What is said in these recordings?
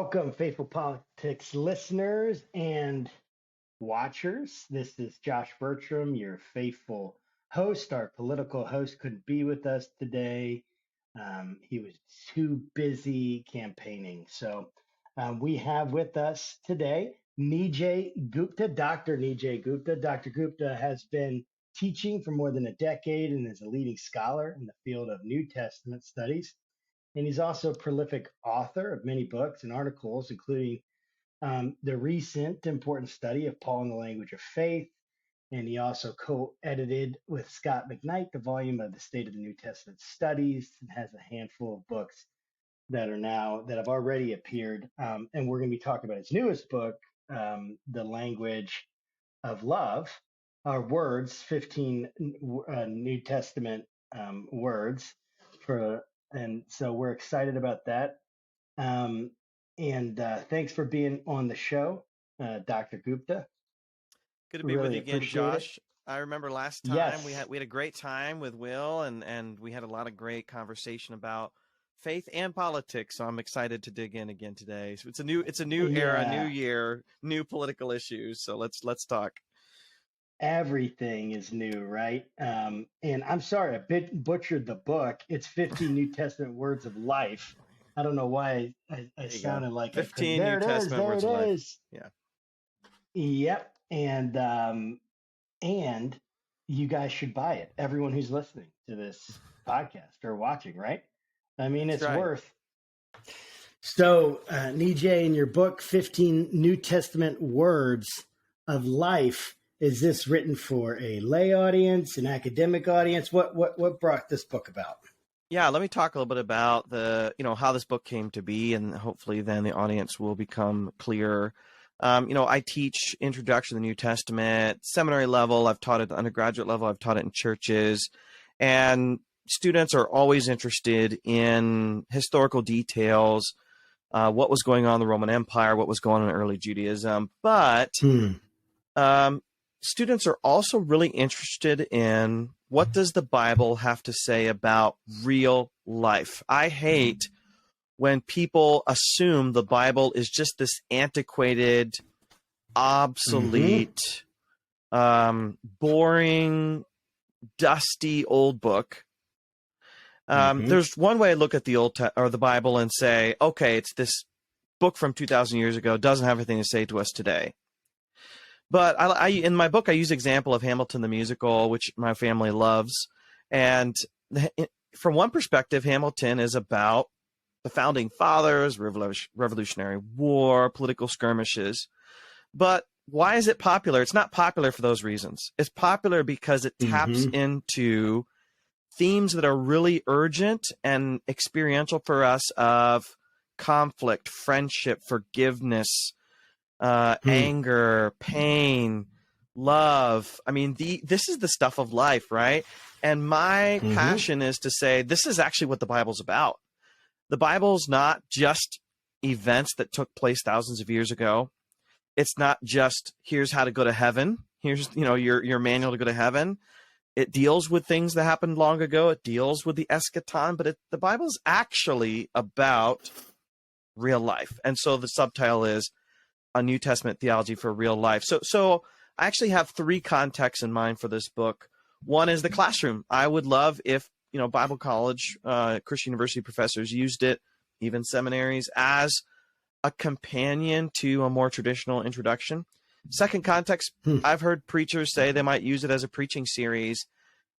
Welcome, Faithful Politics listeners and watchers. This is Josh Burtram, your faithful host. Our political host couldn't be with us today. He was too busy campaigning. So we have with us today Nijay Gupta, Dr. Nijay Gupta. Dr. Gupta has been teaching for more than a decade and is a leading scholar in the field of New Testament studies. And he's also a prolific author of many books and articles, including the recent important study of Paul in the Language of Faith. And he also co-edited with Scott McKnight the volume of the State of the New Testament Studies, and has a handful of books that have already appeared. And we're going to be talking about his newest book, The Language of Love, our words, 15 New Testament words for. And so we're excited about that. And thanks for being on the show, Dr. Gupta. Good to be with you again, Josh. I remember last time Yes. we had a great time with Will, and we had a lot of great conversation about faith and politics. So I'm excited to dig in again today. So it's a new era, new year, new political issues. So let's talk. Everything is new, right? And I'm sorry, I butchered the book. It's 15 New Testament words of life. I don't know why I sounded like 15 New Testament words of life. Yeah. Yep. And you guys should buy it. Everyone who's listening to this podcast or watching, right? I mean, it's worth. So, Nijay, in your book, 15 New Testament words of life, is this written for a lay audience, an academic audience? What brought this book about? Yeah, let me talk a little bit about how this book came to be, and hopefully then the audience will become clearer. I teach Introduction to the New Testament, seminary level. I've taught it at the undergraduate level. I've taught it in churches, and students are always interested in historical details, what was going on in the Roman Empire, what was going on in early Judaism. But students are also really interested in what does the Bible have to say about real life. I hate when people assume the Bible is just this antiquated, obsolete, boring, dusty old book. There's one way I look at the Bible and say, okay, it's this book from 2,000 years ago, doesn't have anything to say to us today. But I in my book, I use the example of Hamilton the musical, which my family loves. And from one perspective, Hamilton is about the founding fathers, Revolutionary War, political skirmishes. But why is it popular? It's not popular for those reasons. It's popular because it taps into themes that are really urgent and experiential for us of conflict, friendship, forgiveness, anger, pain, love. I mean, this is the stuff of life, right? And my passion is to say this is actually what the Bible's about. The Bible's not just events that took place thousands of years ago. It's not just here's how to go to heaven. Here's your manual to go to heaven. It deals with things that happened long ago. It deals with the eschaton, but the Bible's actually about real life. And so the subtitle is A New Testament Theology for Real Life. So I actually have three contexts in mind for this book. One is the classroom. I would love if Bible college, Christian university professors used it, even seminaries, as a companion to a more traditional introduction. Second context, I've heard preachers say they might use it as a preaching series.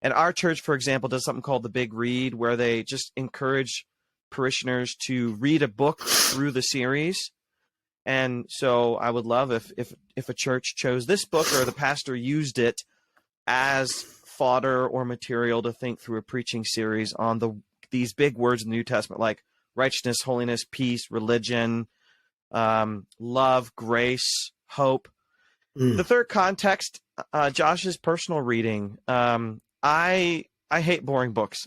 And our church, for example, does something called the Big Read, where they just encourage parishioners to read a book through the series. And so I would love if a church chose this book or the pastor used it as fodder or material to think through a preaching series on these big words in the New Testament, like righteousness, holiness, peace, religion, love, grace, hope. The third context, Josh's personal reading. I hate boring books.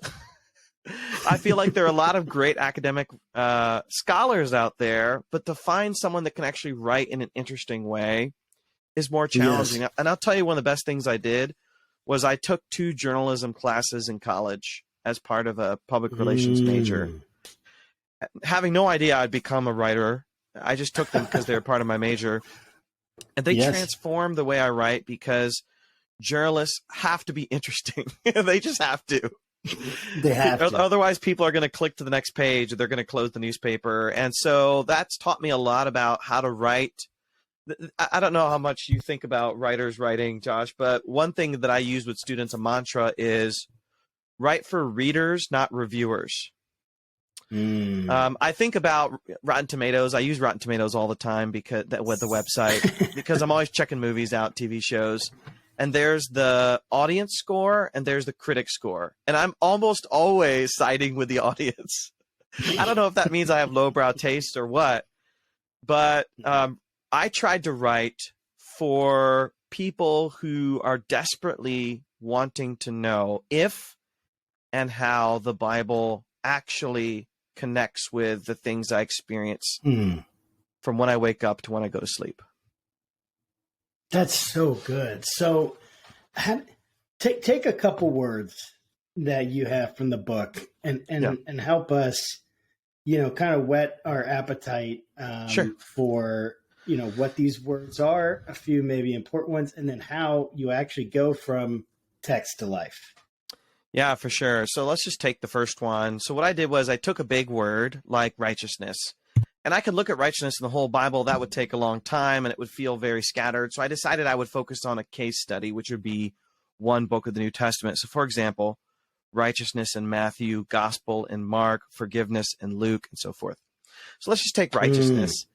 I feel like there are a lot of great academic scholars out there, but to find someone that can actually write in an interesting way is more challenging. Yes. And I'll tell you, one of the best things I did was I took 2 journalism classes in college as part of a public relations major. Having no idea I'd become a writer I just took them because they're part of my major. And they Yes. transform the way I write because journalists have to be interesting. They just have to. They have to. Otherwise, people are going to click to the next page or they're going to close the newspaper. And so that's taught me a lot about how to write. I don't know how much you think about writers writing, Josh, but one thing that I use with students, a mantra, is write for readers, not reviewers. I think about Rotten Tomatoes. I use Rotten Tomatoes all the time because with the website because I'm always checking movies out, TV shows, and there's the audience score and there's the critic score, and I'm almost always siding with the audience. I don't know if that means I have lowbrow taste or what, but I tried to write for people who are desperately wanting to know if and how the Bible actually connects with the things I experience from when I wake up to when I go to sleep. That's so good. So take a couple words that you have from the book and help us, kind of whet our appetite for, what these words are, a few maybe important ones, and then how you actually go from text to life. Yeah, for sure. So let's just take the first one. So what I did was I took a big word like righteousness, and I could look at righteousness in the whole Bible. That would take a long time, and it would feel very scattered. So I decided I would focus on a case study, which would be one book of the New Testament. So, for example, righteousness in Matthew, gospel in Mark, forgiveness in Luke, and so forth. So let's just take righteousness.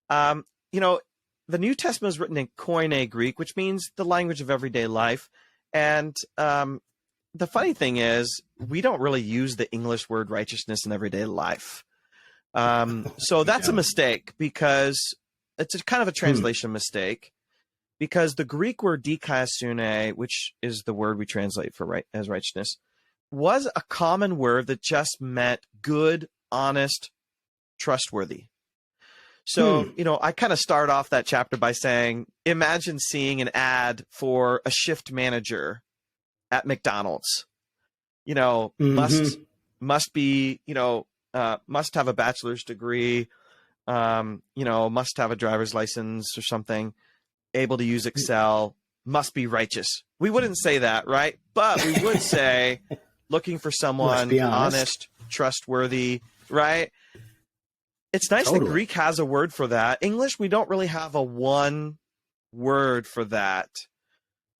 The New Testament is written in Koine Greek, which means the language of everyday life. And the funny thing is, we don't really use the English word righteousness in everyday life. So that's a mistake because it's a kind of a translation mistake, because the Greek word dikaiosune, which is the word we translate for as righteousness, was a common word that just meant good, honest, trustworthy. So, I kind of start off that chapter by saying, imagine seeing an ad for a shift manager at McDonald's. Must be, must have a bachelor's degree, must have a driver's license or something, able to use Excel, must be righteous. We wouldn't say that, right? But we would say looking for someone honest, trustworthy, right? It's nice that Greek has a word for that. English, we don't really have a one word for that.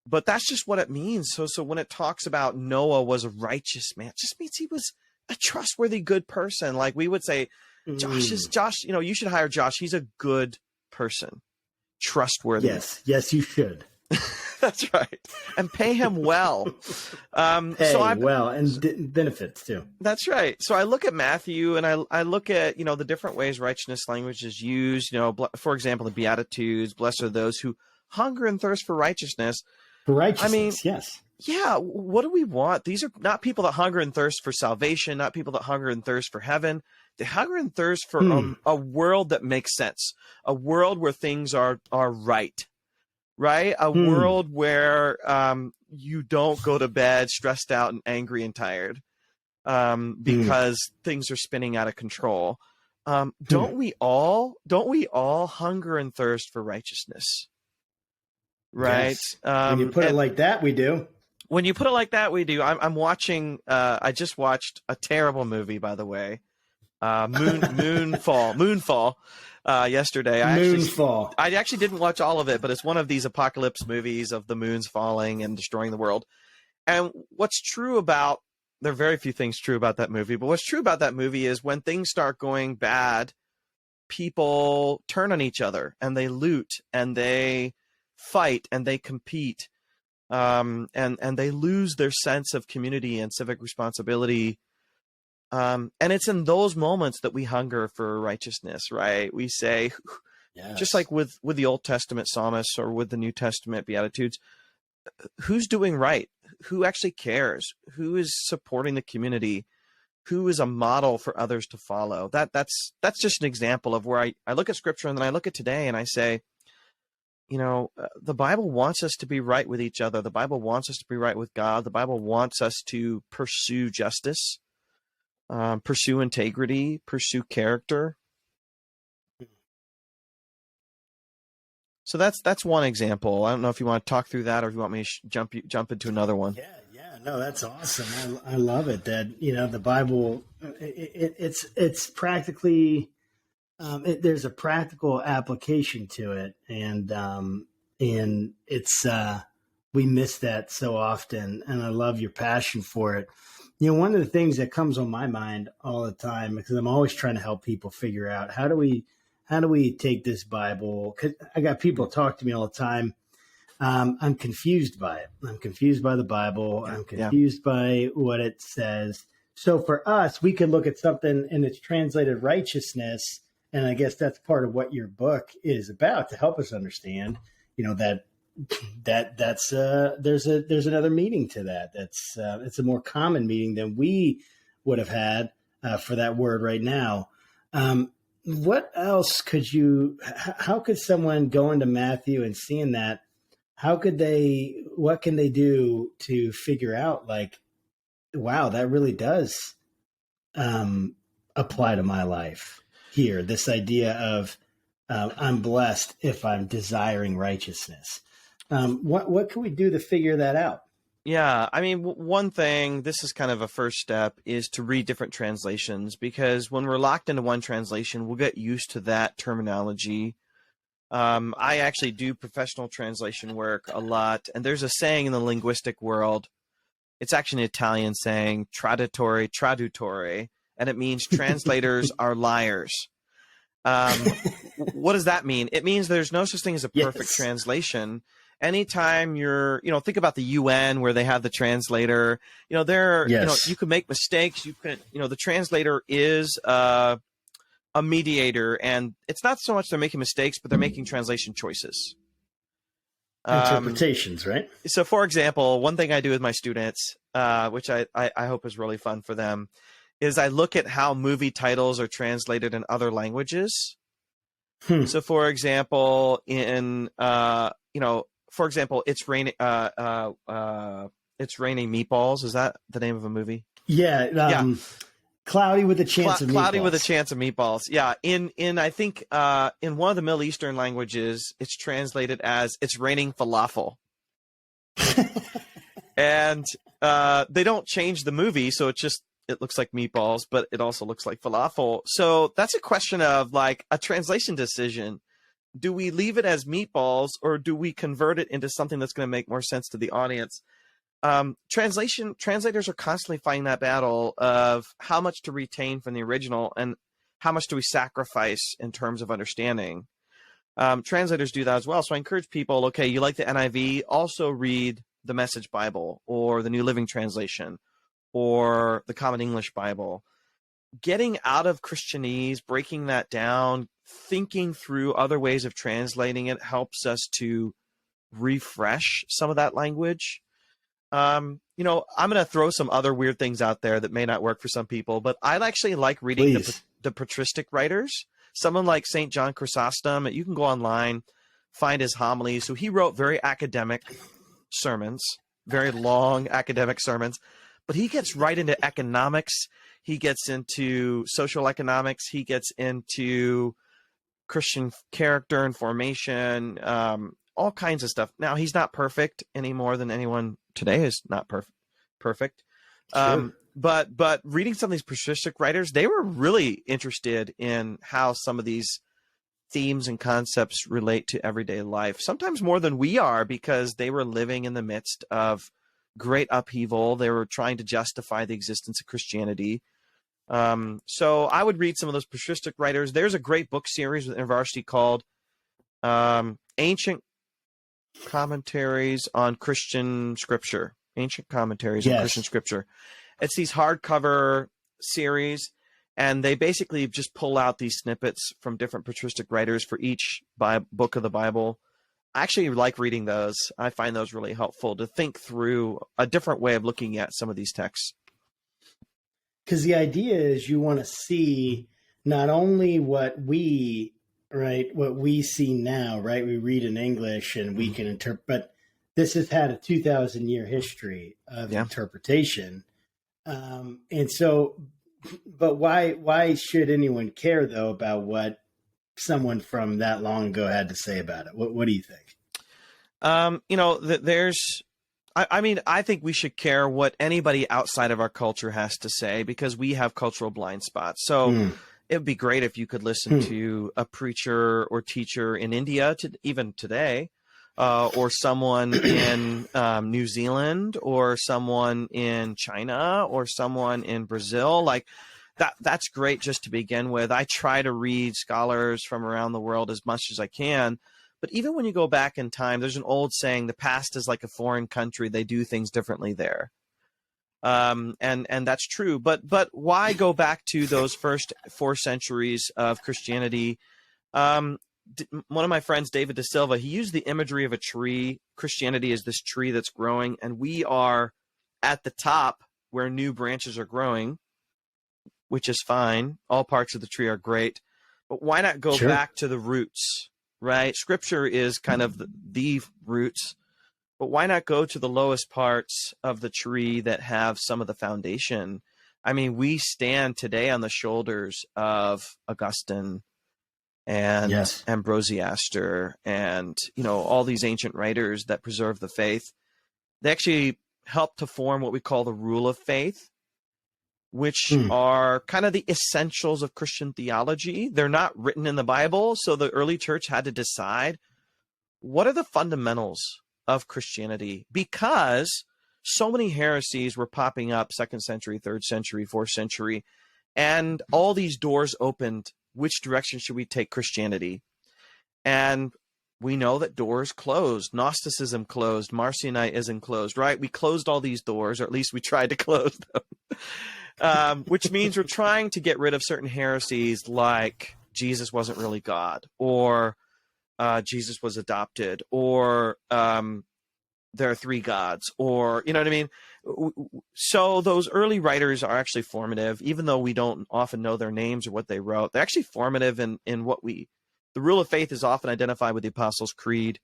But that's just what it means. So when it talks about Noah was a righteous man, it just means he was a trustworthy, good person. Like we would say, Josh, you should hire Josh. He's a good person, trustworthy. Yes, you should. That's right. And pay him well. And benefits too. That's right. So I look at Matthew and I look at, the different ways righteousness language is used. For example, the Beatitudes, blessed are those who hunger and thirst for righteousness. Yes. Yeah, what do we want? These are not people that hunger and thirst for salvation, not people that hunger and thirst for heaven. They hunger and thirst for a world that makes sense, a world where things are right? A world where you don't go to bed stressed out and angry and tired because things are spinning out of control. Don't we all hunger and thirst for righteousness? Right. Yes. When you put it like that, we do. When you put it like that, we do. I'm watching. I just watched a terrible movie, by the way. Moonfall. Yesterday. I actually didn't watch all of it, but it's one of these apocalypse movies of the moons falling and destroying the world. And what's true about there are very few things true about that movie, but what's true about that movie is when things start going bad, people turn on each other and they loot and they fight and they compete, and they lose their sense of community and civic responsibility. And it's in those moments that we hunger for righteousness, right? We say, just like with the Old Testament psalmists or with the New Testament Beatitudes, who's doing right? Who actually cares? Who is supporting the community? Who is a model for others to follow? That's just an example of where I look at Scripture and then I look at today and I say, the Bible wants us to be right with each other. The Bible wants us to be right with God. The Bible wants us to pursue justice, pursue integrity, pursue character. So that's one example. I don't know if you want to talk through that, or if you want me to jump into another one. Yeah, no, that's awesome. I love it that, the Bible, it's practically, there's a practical application to it. And it's, we miss that so often. And I love your passion for it. One of the things that comes on my mind all the time, because I'm always trying to help people figure out how do we take this Bible? 'Cause I got people talk to me all the time. I'm confused by it. I'm confused by the Bible. I'm confused by what it says. So for us, we can look at something and it's translated righteousness. And I guess that's part of what your book is about, to help us understand, that's there's another meaning to that. It's a more common meaning than we would have had for that word right now. What else how could someone go into Matthew and seeing that? What can they do to figure out, like, wow, that really does apply to my life here. This idea of I'm blessed if I'm desiring righteousness. What can we do to figure that out? Yeah, I mean, one thing, this is kind of a first step, is to read different translations, because when we're locked into one translation, we'll get used to that terminology. I actually do professional translation work a lot, and there's a saying in the linguistic world. It's actually an Italian saying, traditore, traduttore, and it means translators are liars. What does that mean? It means there's no such thing as a perfect translation. Anytime think about the UN, where they have the translator, you can make mistakes. The translator is a mediator, and it's not so much they're making mistakes, but they're making translation choices. Interpretations, right? So, for example, one thing I do with my students, which I hope is really fun for them, is I look at how movie titles are translated in other languages. So, for example, it's raining. It's Raining Meatballs. Is that the name of a movie? Yeah. Cloudy with a Chance of Meatballs. Cloudy with a Chance of Meatballs. Yeah. I think in one of the Middle Eastern languages, it's translated as It's Raining Falafel. And they don't change the movie, so it looks like meatballs, but it also looks like falafel. So that's a question of, like, a translation decision. Do we leave it as meatballs, or do we convert it into something that's going to make more sense to the audience? Translators are constantly fighting that battle of how much to retain from the original and how much do we sacrifice in terms of understanding. Translators do that as well. So I encourage people, okay, you like the NIV, also read the Message Bible or the New Living Translation or the Common English Bible. Getting out of Christianese, breaking that down, thinking through other ways of translating it helps us to refresh some of that language. I'm going to throw some other weird things out there that may not work for some people, but I actually like reading the patristic writers. Someone like St. John Chrysostom. You can go online, find his homilies. So he wrote very academic sermons, very long academic sermons, but he gets right into economics. He gets into social economics. He gets into Christian character and formation, all kinds of stuff. Now, he's not perfect any more than anyone today is not perfect. Sure. But reading some of these patristic writers, they were really interested in how some of these themes and concepts relate to everyday life, sometimes more than we are, because they were living in the midst of great upheaval. They were trying to justify the existence of Christianity. So I would read some of those patristic writers. There's a great book series with InterVarsity called Ancient Commentaries on Christian Scripture. Ancient Commentaries on Christian Scripture. It's these hardcover series, and they basically just pull out these snippets from different patristic writers for each book of the Bible. I actually like reading those. I find those really helpful to think through a different way of looking at some of these texts. Because the idea is you want to see not only what we see now, right? We read in English and we can interpret, but this has had a 2,000-year history of interpretation. And so, but why should anyone care, though, about what someone from that long ago had to say about it? What do you think? I mean, I think we should care what anybody outside of our culture has to say because we have cultural blind spots. So it would be great if you could listen to a preacher or teacher in India, even today, or someone in New Zealand, or someone in China, or someone in Brazil. Like that's great just to begin with. I try to read scholars from around the world as much as I can. But even when you go back in time, there's an old saying, the past is like a foreign country. They do things differently there. And that's true. But why go back to those first 4 centuries of Christianity? One of my friends, David De Silva, he used the imagery of a tree. Christianity is this tree that's growing, and we are at the top where new branches are growing, which is fine. All parts of the tree are great. But why not go back to the roots? Right? Scripture is kind of the roots, but why not go to the lowest parts of the tree that have some of the foundation? I mean, we stand today on the shoulders of Augustine and Ambrosiaster and, all these ancient writers that preserve the faith. They actually helped to form what we call the rule of faith, which are kind of the essentials of Christian theology. They're not written in the Bible, so the early church had to decide what are the fundamentals of Christianity, because so many heresies were popping up 2nd century, 3rd century, 4th century, and all these doors opened. Which direction should we take Christianity? And we know that doors closed. Gnosticism closed. Marcionism closed, right? We closed all these doors, or at least we tried to close them. Which means we're trying to get rid of certain heresies like Jesus wasn't really God, or Jesus was adopted, or there are 3 gods, or, you know what I mean? So those early writers are actually formative, even though we don't often know their names or what they wrote. They're actually formative in what the rule of faith is often identified with the Apostles' Creed.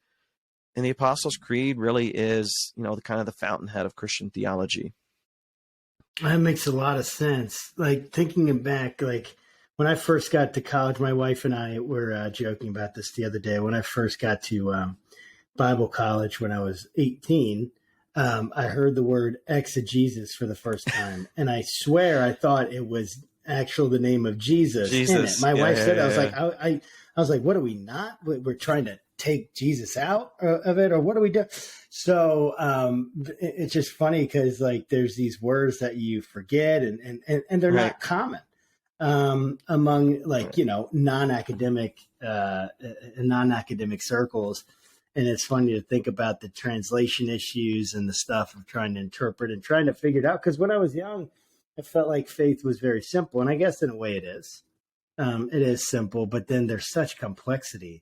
And the Apostles' Creed really is, the kind of the fountainhead of Christian theology. That makes a lot of sense. Like, thinking back, like when I first got to college, my wife and I were joking about this the other day. When I first got to Bible college when I was 18, I heard the word exegesis for the first time. And I swear I thought it was actually the name of Jesus in it. My wife said, I was like, what are we not? We're trying to take Jesus out of it, or what do we do? So it's just funny because like there's these words that you forget and they're not common among like, non-academic circles. And it's funny to think about the translation issues and the stuff of trying to interpret and trying to figure it out. Because when I was young, I felt like faith was very simple. And I guess in a way it is. It is simple, but then there's such complexity.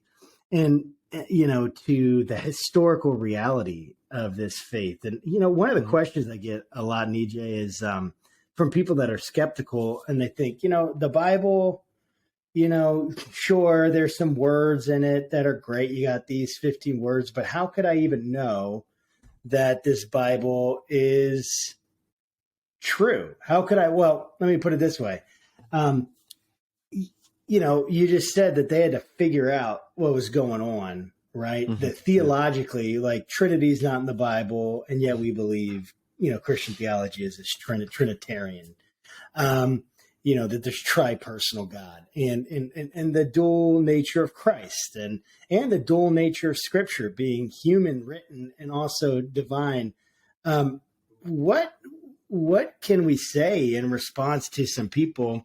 And, to the historical reality of this faith. And, one of the questions I get a lot, Nijay, is from people that are skeptical and they think, the Bible, sure, there's some words in it that are great. You got these 15 words, but how could I even know that this Bible is true? How could I? Well, let me put it this way. You just said that they had to figure out what was going on, right? That theologically, like Trinity is not in the Bible, and yet we believe, Christian theology is this Trinitarian. That there's tri-personal God and the dual nature of Christ and the dual nature of Scripture being human written and also divine. What can we say in response to some people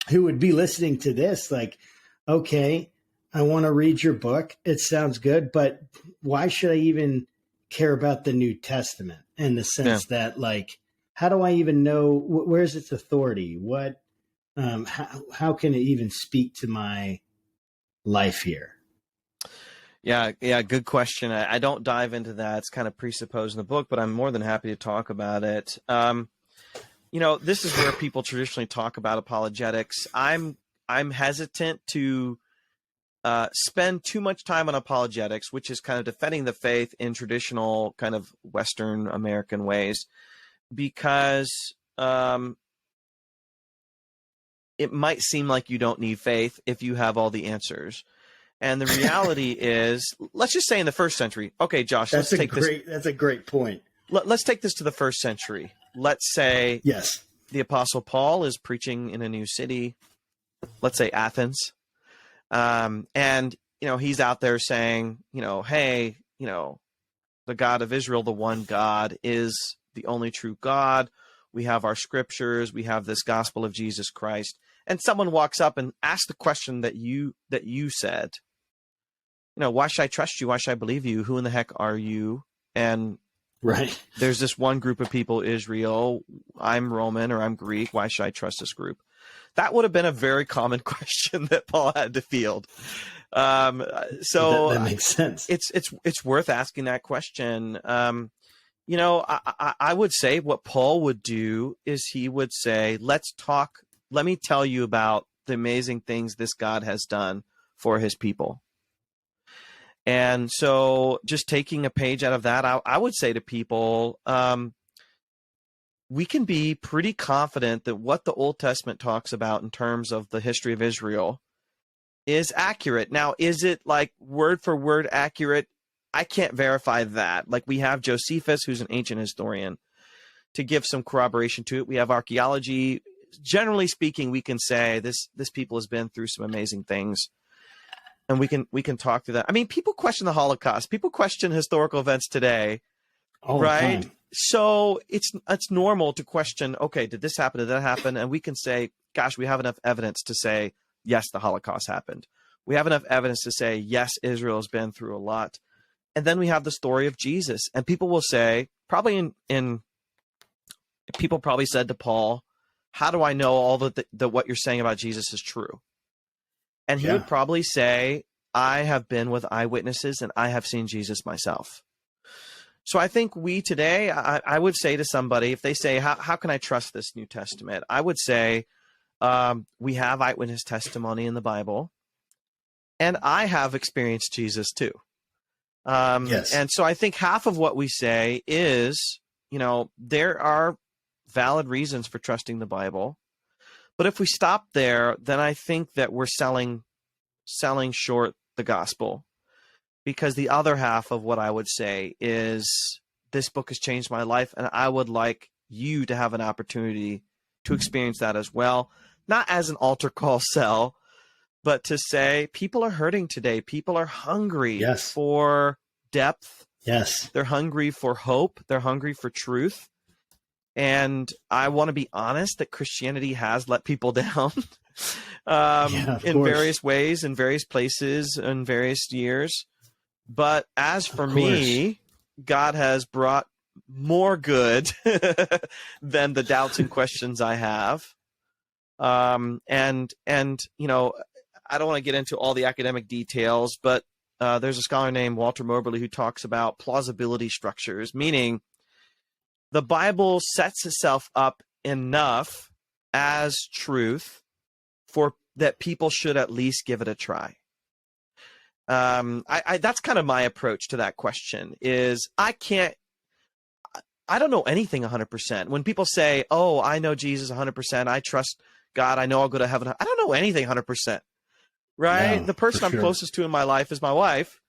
who would be listening to this? Like, okay, I want to read your book. It sounds good, but why should I even care about the New Testament in the sense that, like, how do I even know where's its authority? What? How can it even speak to my life here? Yeah, good question. I don't dive into that. It's kind of presupposed in the book, but I'm more than happy to talk about it. This is where people traditionally talk about apologetics. I'm hesitant to spend too much time on apologetics, which is kind of defending the faith in traditional kind of Western American ways, because it might seem like you don't need faith if you have all the answers. And the reality is, let's just say in the first century. Okay, Josh, that's a great point. Let's take this to the first century. Let's say yes, the Apostle Paul is preaching in a new city. Let's say Athens. And, he's out there saying, hey, the God of Israel, the one God, is the only true God. We have our scriptures. We have this gospel of Jesus Christ. And someone walks up and asks the question that you said, why should I trust you? Why should I believe you? Who in the heck are you? And right. There's this one group of people, Israel. I'm Roman or I'm Greek. Why should I trust this group? That would have been a very common question that Paul had to field. So that makes sense. It's worth asking that question. I would say what Paul would do is he would say, let's talk. Let me tell you about the amazing things this God has done for his people. And so just taking a page out of that, I would say to people, we can be pretty confident that what the Old Testament talks about in terms of the history of Israel is accurate. Now, is it like word for word accurate? I can't verify that. Like we have Josephus, who's an ancient historian, to give some corroboration to it. We have archaeology. Generally speaking, we can say this people has been through some amazing things. And we can talk through that. I mean, people question the Holocaust. People question historical events today, all right? the time. So it's normal to question, okay, did this happen? Did that happen? And we can say, gosh, we have enough evidence to say, yes, the Holocaust happened. We have enough evidence to say, yes, Israel has been through a lot. And then we have the story of Jesus. And people will say, probably people probably said to Paul, how do I know all that what you're saying about Jesus is true? And he would probably say, I have been with eyewitnesses and I have seen Jesus myself. So I think we today, I would say to somebody, if they say, how can I trust this New Testament? I would say, we have eyewitness testimony in the Bible, and I have experienced Jesus too. Yes. And so I think half of what we say is, there are valid reasons for trusting the Bible. But if we stop there, then I think that we're selling short the gospel, because the other half of what I would say is this book has changed my life, and I would like you to have an opportunity to experience that as well. Not as an altar call sell, but to say people are hurting today. People are hungry for depth. Yes. They're hungry for hope. They're hungry for truth. And I want to be honest that Christianity has let people down in various ways, in various places, in various years. But as for me, God has brought more good than the doubts and questions I have. And I don't want to get into all the academic details, but there's a scholar named Walter Moberly who talks about plausibility structures, meaning the Bible sets itself up enough as truth for that people should at least give it a try. That's kind of my approach to that question is I don't know anything 100%. When people say, oh, I know Jesus 100%, I trust God, I know I'll go to heaven. I don't know anything 100%, right? No, the person I'm closest to in my life is my wife,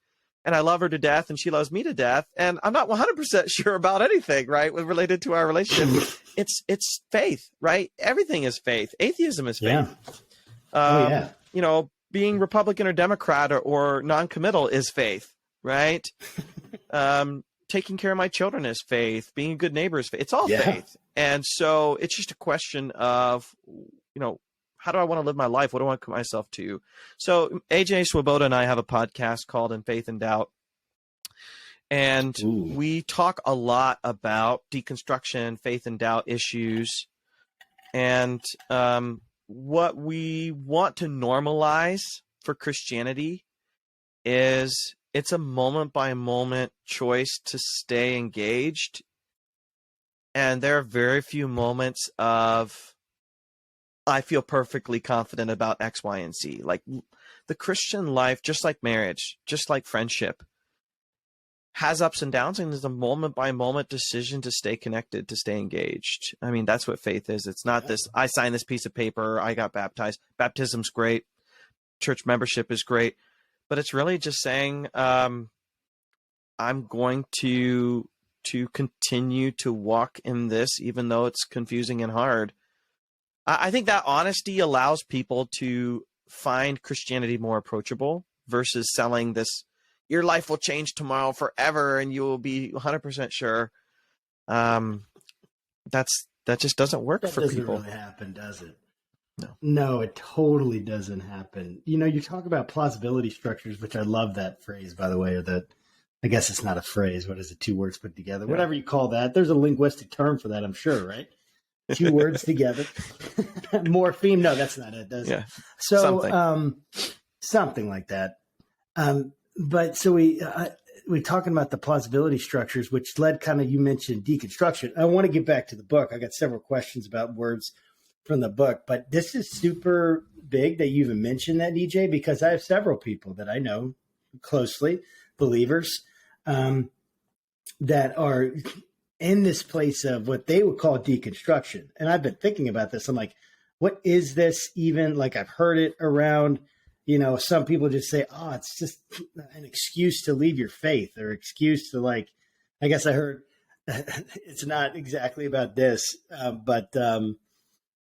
and I love her to death, and she loves me to death, and I'm not 100% sure about anything, right, related to our relationship. It's faith, right? Everything is faith. Atheism is faith. Being Republican or Democrat or non-committal is faith, right? Taking care of my children is faith. Being a good neighbor is faith. It's all faith. And so it's just a question of, how do I want to live my life? What do I want to commit myself to? So AJ Swoboda and I have a podcast called In Faith and Doubt. And we talk a lot about deconstruction, faith and doubt issues. And what we want to normalize for Christianity is it's a moment by moment choice to stay engaged. And there are very few moments of, I feel perfectly confident about X, Y, and Z. Like the Christian life, just like marriage, just like friendship, has ups and downs and is a moment by moment decision to stay connected, to stay engaged. I mean, that's what faith is. It's not this, I signed this piece of paper, I got baptized. Baptism's great. Church membership is great. But it's really just saying, I'm going to continue to walk in this, even though it's confusing and hard. I think that honesty allows people to find Christianity more approachable versus selling this, your life will change tomorrow forever and you will be 100% sure. That just doesn't work for people. That doesn't really happen, does it? No. No, it totally doesn't happen. You know, you talk about plausibility structures, which I love that phrase, by the way, or that, I guess it's not a phrase. What is it? Two words put together, Yeah. Whatever you call that. There's a linguistic term for that, I'm sure, right? Two words together. Morpheme. No, that's not it. Does it? So, something like that. But so we're talking about the plausibility structures, which led kind of, you mentioned deconstruction. I want to get back to the book. I got several questions about words from the book, but this is super big that you even mentioned that, Nijay, because I have several people that I know closely, believers, that are in this place of what they would call deconstruction. And I've been thinking about this. I'm like, what is this even? Like, I've heard it around, you know, some people just say, oh, it's just an excuse to leave your faith, or excuse to, like, I guess I heard it's not exactly about this, but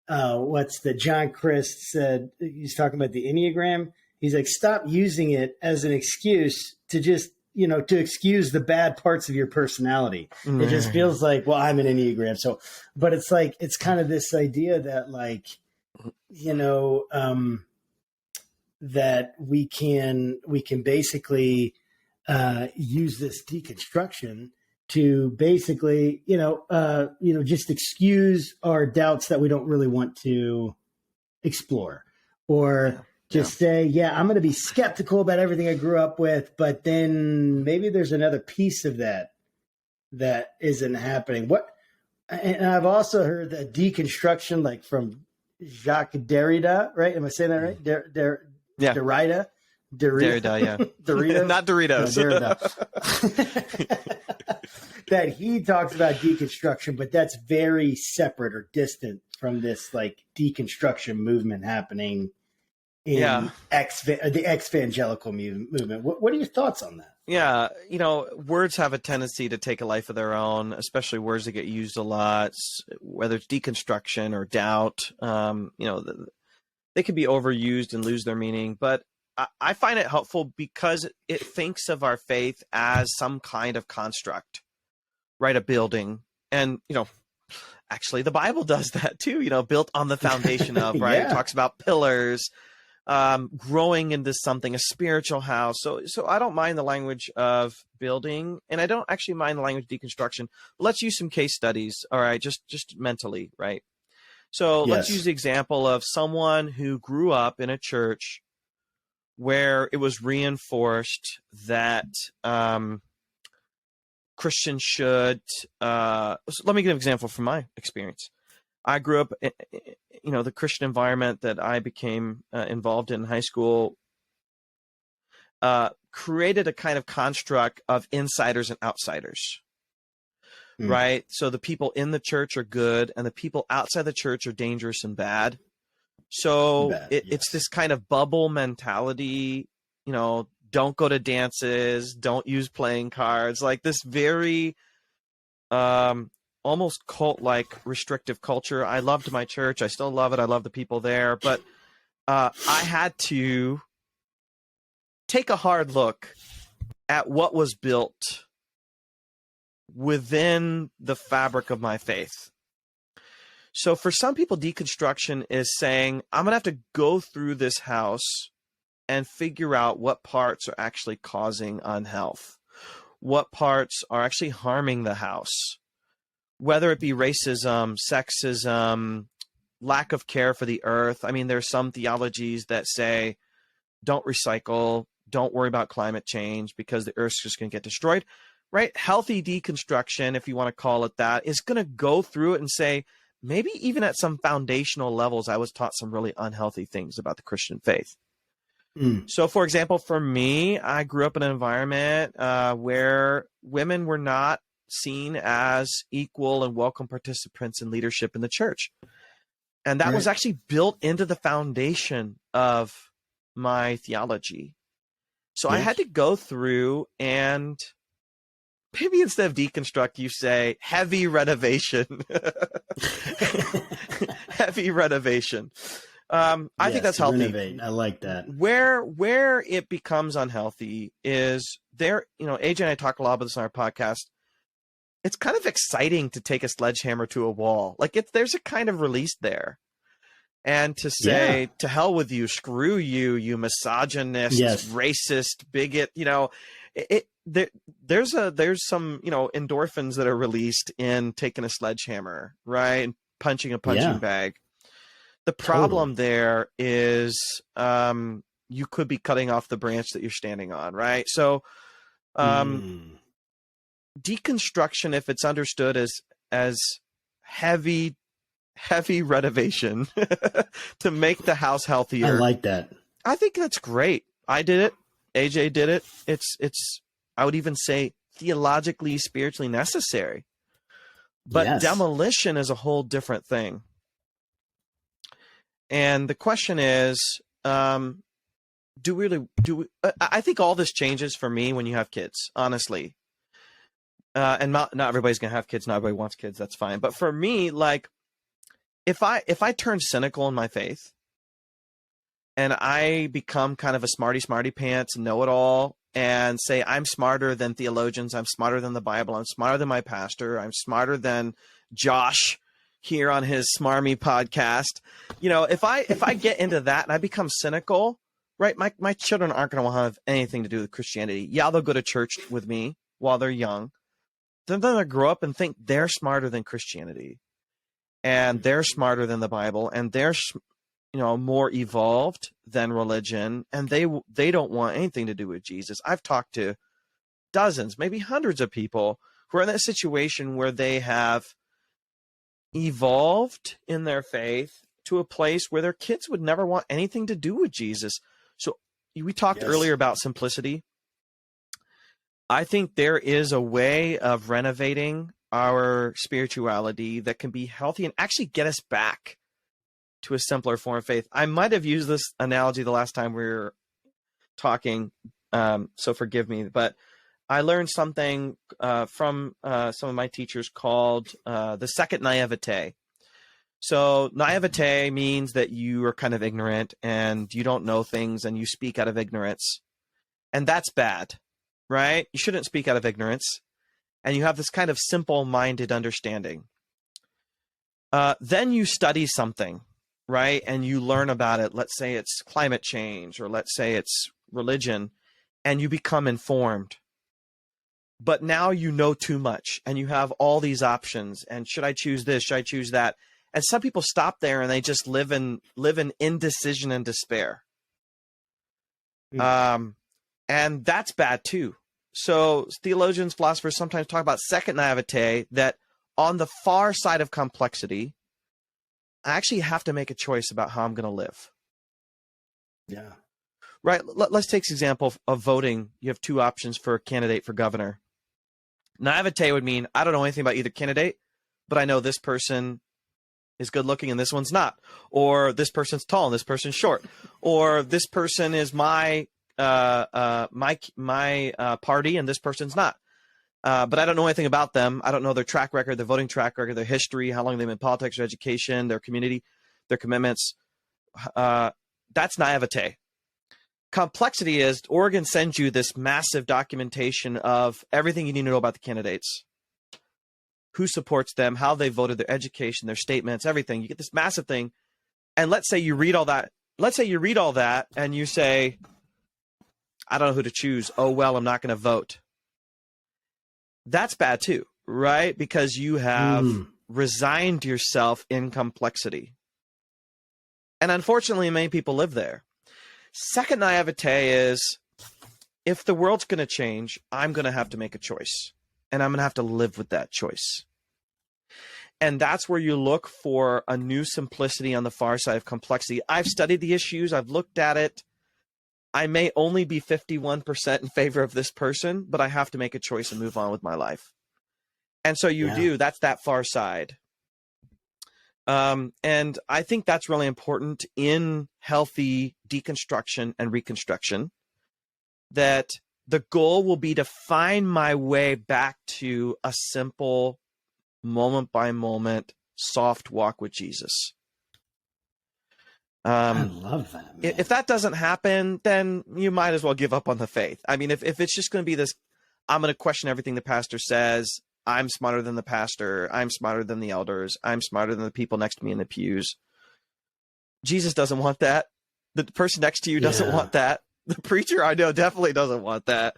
what's the John Christ said, he's talking about the Enneagram. He's like, stop using it as an excuse to just, you know, to excuse the bad parts of your personality. Mm. It just feels like, well, I'm an Enneagram. So, but it's like, it's kind of this idea that, like, you know, that we can basically use this deconstruction to basically, just excuse our doubts that we don't really want to explore, or just say, I'm going to be skeptical about everything I grew up with, but then maybe there's another piece of that isn't happening. And I've also heard that deconstruction, like from Jacques Derrida, right? Am I saying that right? Derrida. Derrida, yeah. Derrida? Not Doritos. No, Derrida. That he talks about deconstruction, but that's very separate or distant from this, like, deconstruction movement happening in the ex-evangelical movement. What are your thoughts on that? Yeah, words have a tendency to take a life of their own, especially words that get used a lot, whether it's deconstruction or doubt. They can be overused and lose their meaning, but I find it helpful because it thinks of our faith as some kind of construct, right? A building. And, actually the Bible does that too, built on the foundation of, right? It talks about pillars, growing into something, a spiritual house. So I don't mind the language of building, and I don't actually mind the language of deconstruction. But let's use some case studies. All right. Just mentally, right? So let's use the example of someone who grew up in a church where it was reinforced that Christians should. So let me give an example from my experience. I grew up, the Christian environment that I became involved in high school created a kind of construct of insiders and outsiders. Right. So the people in the church are good and the people outside the church are dangerous and bad. So it's this kind of bubble mentality, don't go to dances, don't use playing cards, like this very almost cult-like restrictive culture. I loved my church. I still love it. I love the people there. But I had to take a hard look at what was built within the fabric of my faith. So for some people, deconstruction is saying, I'm going to have to go through this house and figure out what parts are actually causing unhealth, what parts are actually harming the house, whether it be racism, sexism, lack of care for the earth. I mean, there's some theologies that say, don't recycle, don't worry about climate change because the earth's just going to get destroyed. Right? Healthy deconstruction, if you want to call it that, is going to go through it and say, maybe even at some foundational levels, I was taught some really unhealthy things about the Christian faith. So, for example, for me, I grew up in an environment where women were not seen as equal and welcome participants in leadership in the church. And that was actually built into the foundation of my theology. So I had to go through and maybe instead of deconstruct, you say heavy renovation. Heavy renovation. I think that's healthy. Renovate. I like that. Where it becomes unhealthy is there, AJ and I talk a lot about this on our podcast. It's kind of exciting to take a sledgehammer to a wall. Like there's a kind of release there. And to say, to hell with you, screw you, you misogynist, racist, bigot, there's some, endorphins that are released in taking a sledgehammer, right? And punching a punching bag. The problem there is you could be cutting off the branch that you're standing on, right? So deconstruction, if it's understood as heavy renovation to make the house healthier. I like that. I think that's great. I did it. AJ did it. It's I would even say theologically, spiritually necessary. But demolition is a whole different thing. And the question is, I think all this changes for me when you have kids, honestly. And not everybody's going to have kids. Not everybody wants kids. That's fine. But for me, like, if I turn cynical in my faith and I become kind of a smarty pants, know-it-all, and say I'm smarter than theologians, I'm smarter than the Bible, I'm smarter than my pastor, I'm smarter than Josh here on his Smarmy podcast. If I get into that and I become cynical, right? My children aren't going to want to have anything to do with Christianity. Yeah, they'll go to church with me while they're young. Then they'll grow up and think they're smarter than Christianity. And they're smarter than the Bible, and they're, more evolved than religion, and they don't want anything to do with Jesus. I've talked to dozens, maybe hundreds of people who are in that situation where they have evolved in their faith to a place where their kids would never want anything to do with Jesus. So we talked earlier about simplicity. I think there is a way of renovating our spirituality that can be healthy and actually get us back to a simpler form of faith. I might have used this analogy the last time we were talking, so forgive me, but I learned something from some of my teachers called the second naivete. So naivete means that you are kind of ignorant and you don't know things and you speak out of ignorance. And that's bad, right? You shouldn't speak out of ignorance. And you have this kind of simple-minded understanding. Then you study something, right? And you learn about it. Let's say it's climate change, or let's say it's religion, and you become informed. But now you know too much, and you have all these options. And should I choose this? Should I choose that? And some people stop there, and they just live in indecision and despair. And that's bad too. So theologians, philosophers sometimes talk about second naivete, that on the far side of complexity, I actually have to make a choice about how I'm going to live. Yeah. Right. Let's take this example of voting. You have two options for a candidate for governor. Naivete would mean I don't know anything about either candidate, but I know this person is good looking and this one's not. Or this person's tall and this person's short. Or this person is my party and this person's not. But I don't know anything about them. I don't know their track record, their voting track record, their history, how long they've been in politics or education, their community, their commitments. That's naivete. Complexity is Oregon sends you this massive documentation of everything you need to know about the candidates, who supports them, how they voted, their education, their statements, everything. You get this massive thing. And let's say you read all that. Let's say you read all that and you say, I don't know who to choose. Oh, well, I'm not going to vote. That's bad too, right? Because you have resigned yourself in complexity. And unfortunately, many people live there. Second naivete is, if the world's going to change, I'm going to have to make a choice. And I'm going to have to live with that choice. And that's where you look for a new simplicity on the far side of complexity. I've studied the issues. I've looked at it. I may only be 51% in favor of this person, but I have to make a choice and move on with my life. And so that's that far side. And I think that's really important in healthy deconstruction and reconstruction, that the goal will be to find my way back to a simple moment by moment soft walk with Jesus. I love that, man. If that doesn't happen, then you might as well give up on the faith. I mean, if it's just going to be this, I'm going to question everything the pastor says, I'm smarter than the pastor, I'm smarter than the elders, I'm smarter than the people next to me in the pews. Jesus doesn't want that. The person next to you doesn't want that. The preacher I know definitely doesn't want that.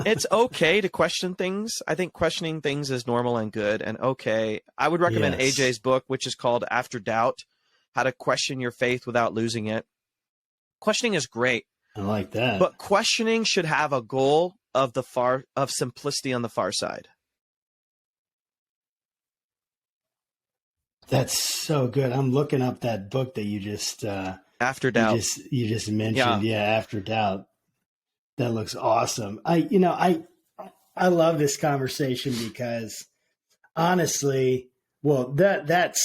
It's okay to question things. I think questioning things is normal and good and okay. I would recommend AJ's book, which is called After Doubt, How to Question Your Faith Without Losing It. Questioning is great. I like that. But questioning should have a goal of simplicity on the far side. That's so good. I'm looking up that book that you just After Doubt. You just mentioned. Yeah, After Doubt. That looks awesome. I love this conversation because honestly, well, that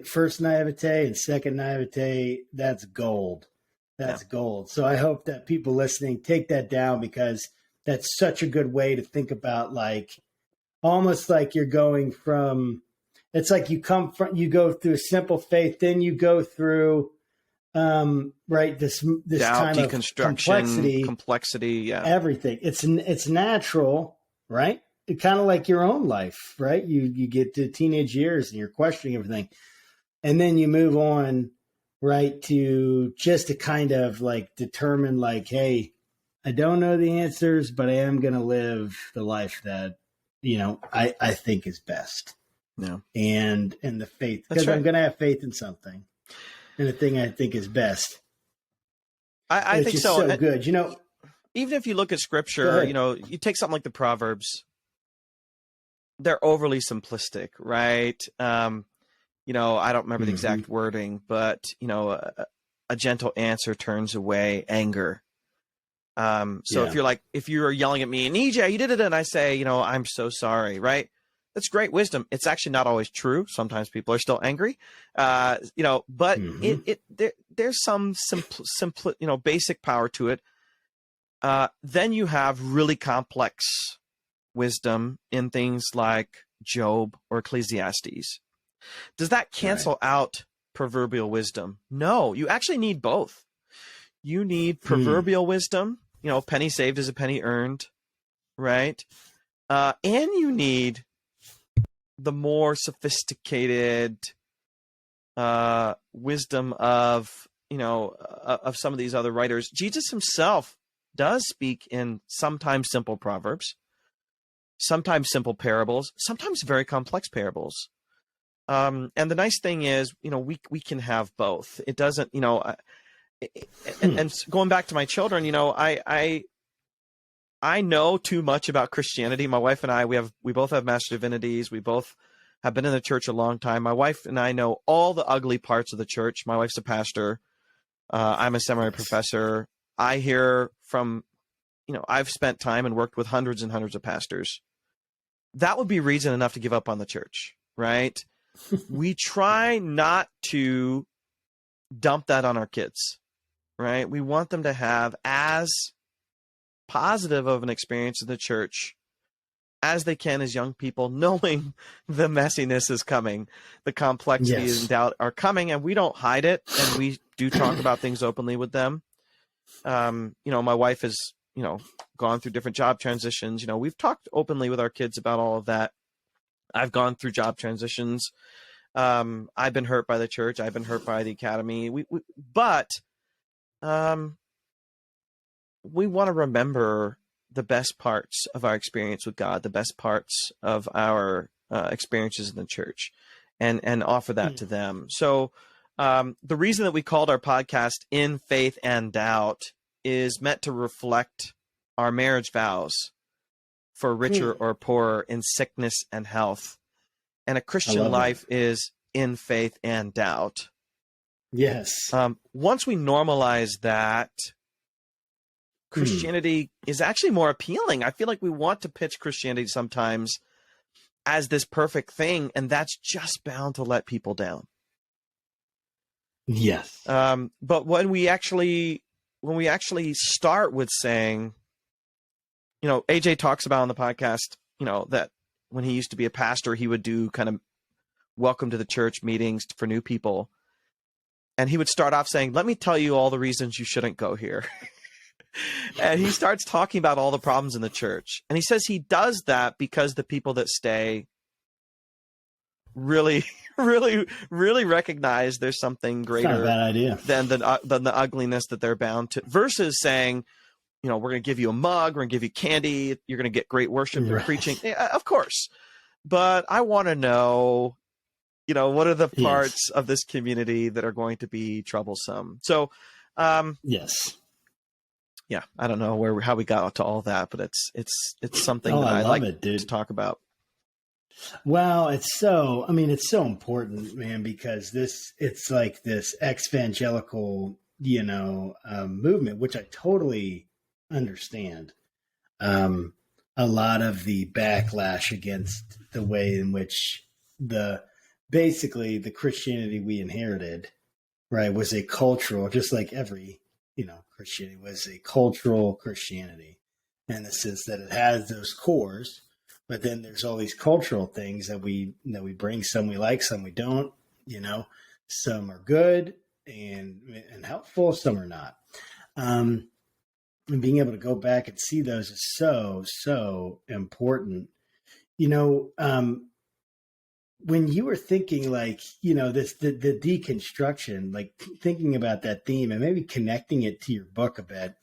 first naivete and second naivete, that's gold. That's gold. So I hope that people listening take that down, because that's such a good way to think about, like, almost like you're going from, it's like you go through a simple faith, then you go through this doubt, kind of complexity, everything. It's natural, right? Kind of like your own life, right? You get to teenage years and you're questioning everything, and then you move on, right, to just to kind of like determine, like, hey, I don't know the answers, but I am going to live the life that I think is best. Yeah, and the faith, because I'm going to have faith in something. And the thing I think is best. I think so. So good. Even if you look at scripture, you take something like the Proverbs, they're overly simplistic, right? I don't remember the exact wording, but, a gentle answer turns away anger. So if you're yelling at me, Nijay, you did it, and I say, I'm so sorry, right? That's great wisdom. It's actually not always true. Sometimes people are still angry, but there's some basic power to it. Then you have really complex wisdom in things like Job or Ecclesiastes. Does that cancel out proverbial wisdom? No, you actually need both. You need proverbial wisdom, penny saved is a penny earned, right? And you need the more sophisticated wisdom of some of these other writers. Jesus himself does speak in sometimes simple proverbs, sometimes simple parables, sometimes very complex parables. And the nice thing is, we can have both. It doesn't, and going back to my children, I know too much about Christianity. My wife and I, we both have Master Divinities. We both have been in the church a long time. My wife and I know all the ugly parts of the church. My wife's a pastor. I'm a seminary professor. I hear from, I've spent time and worked with hundreds and hundreds of pastors. That would be reason enough to give up on the church, right? We try not to dump that on our kids, right? We want them to have as positive of an experience in the church as they can as young people, knowing the messiness is coming, the complexity and doubt are coming, and we don't hide it, and we do talk about things openly with them. My wife has, gone through different job transitions. We've talked openly with our kids about all of that. I've gone through job transitions. I've been hurt by the church. I've been hurt by the academy. But we want to remember the best parts of our experience with God, the best parts of our experiences in the church, and offer that to them. So the reason that we called our podcast In Faith and Doubt is meant to reflect our marriage vows for richer or poorer, in sickness and health. And a Christian life is in faith and doubt. Yes. Once we normalize that, Christianity is actually more appealing. I feel like we want to pitch Christianity sometimes as this perfect thing, and that's just bound to let people down. Yes. But when we actually start with saying, AJ talks about on the podcast, that when he used to be a pastor, he would do kind of welcome to the church meetings for new people. And he would start off saying, let me tell you all the reasons you shouldn't go here. And he starts talking about all the problems in the church. And he says he does that because the people that stay really, really, really recognize there's something greater than the ugliness that they're bound to, versus saying, we're going to give you a mug, we're going to give you candy, you're going to get great worship and preaching. Yeah, of course. But I want to know, what are the parts of this community that are going to be troublesome? So, yes. Yeah, I don't know how we got to all that, but it's something that I like to talk about. Well, it's so important, man, because it's like this evangelical, movement, which I totally understand. A lot of the backlash against the way in which basically the Christianity we inherited, right, was a cultural, just like every, Christianity was a cultural Christianity, in the sense that it has those cores, but then there's all these cultural things that we bring. Some we like, some we don't. Some are good and helpful, some are not. And being able to go back and see those is so important. When you were thinking the deconstruction, like thinking about that theme and maybe connecting it to your book a bit,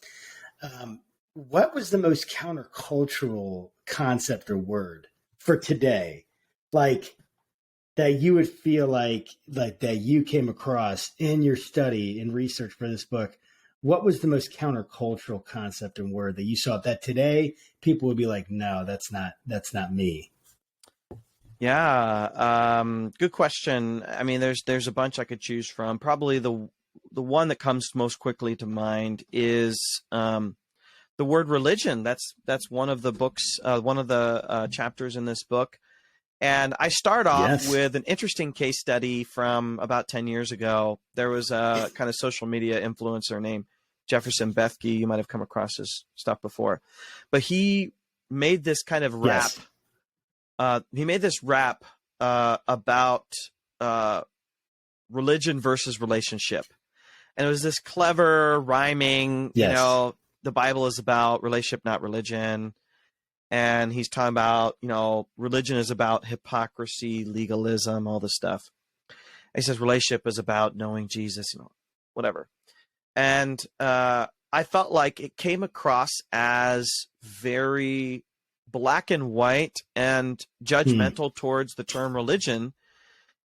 what was the most countercultural concept or word for today? Like that you would feel like that you came across in your study and research for this book. What was the most countercultural concept and word that you saw that today people would be like, no, that's not me? Yeah, good question. I mean, there's a bunch I could choose from. Probably the one that comes most quickly to mind is the word religion. That's one of the books, one of the chapters in this book. And I start off with an interesting case study from about 10 years ago. There was a kind of social media influencer named Jefferson Bethke. You might have come across his stuff before, but he made this kind of rap. He made this rap about religion versus relationship. And it was this clever rhyming, the Bible is about relationship, not religion. And he's talking about, religion is about hypocrisy, legalism, all this stuff. And he says relationship is about knowing Jesus, whatever. And I felt like it came across as very black and white and judgmental towards the term religion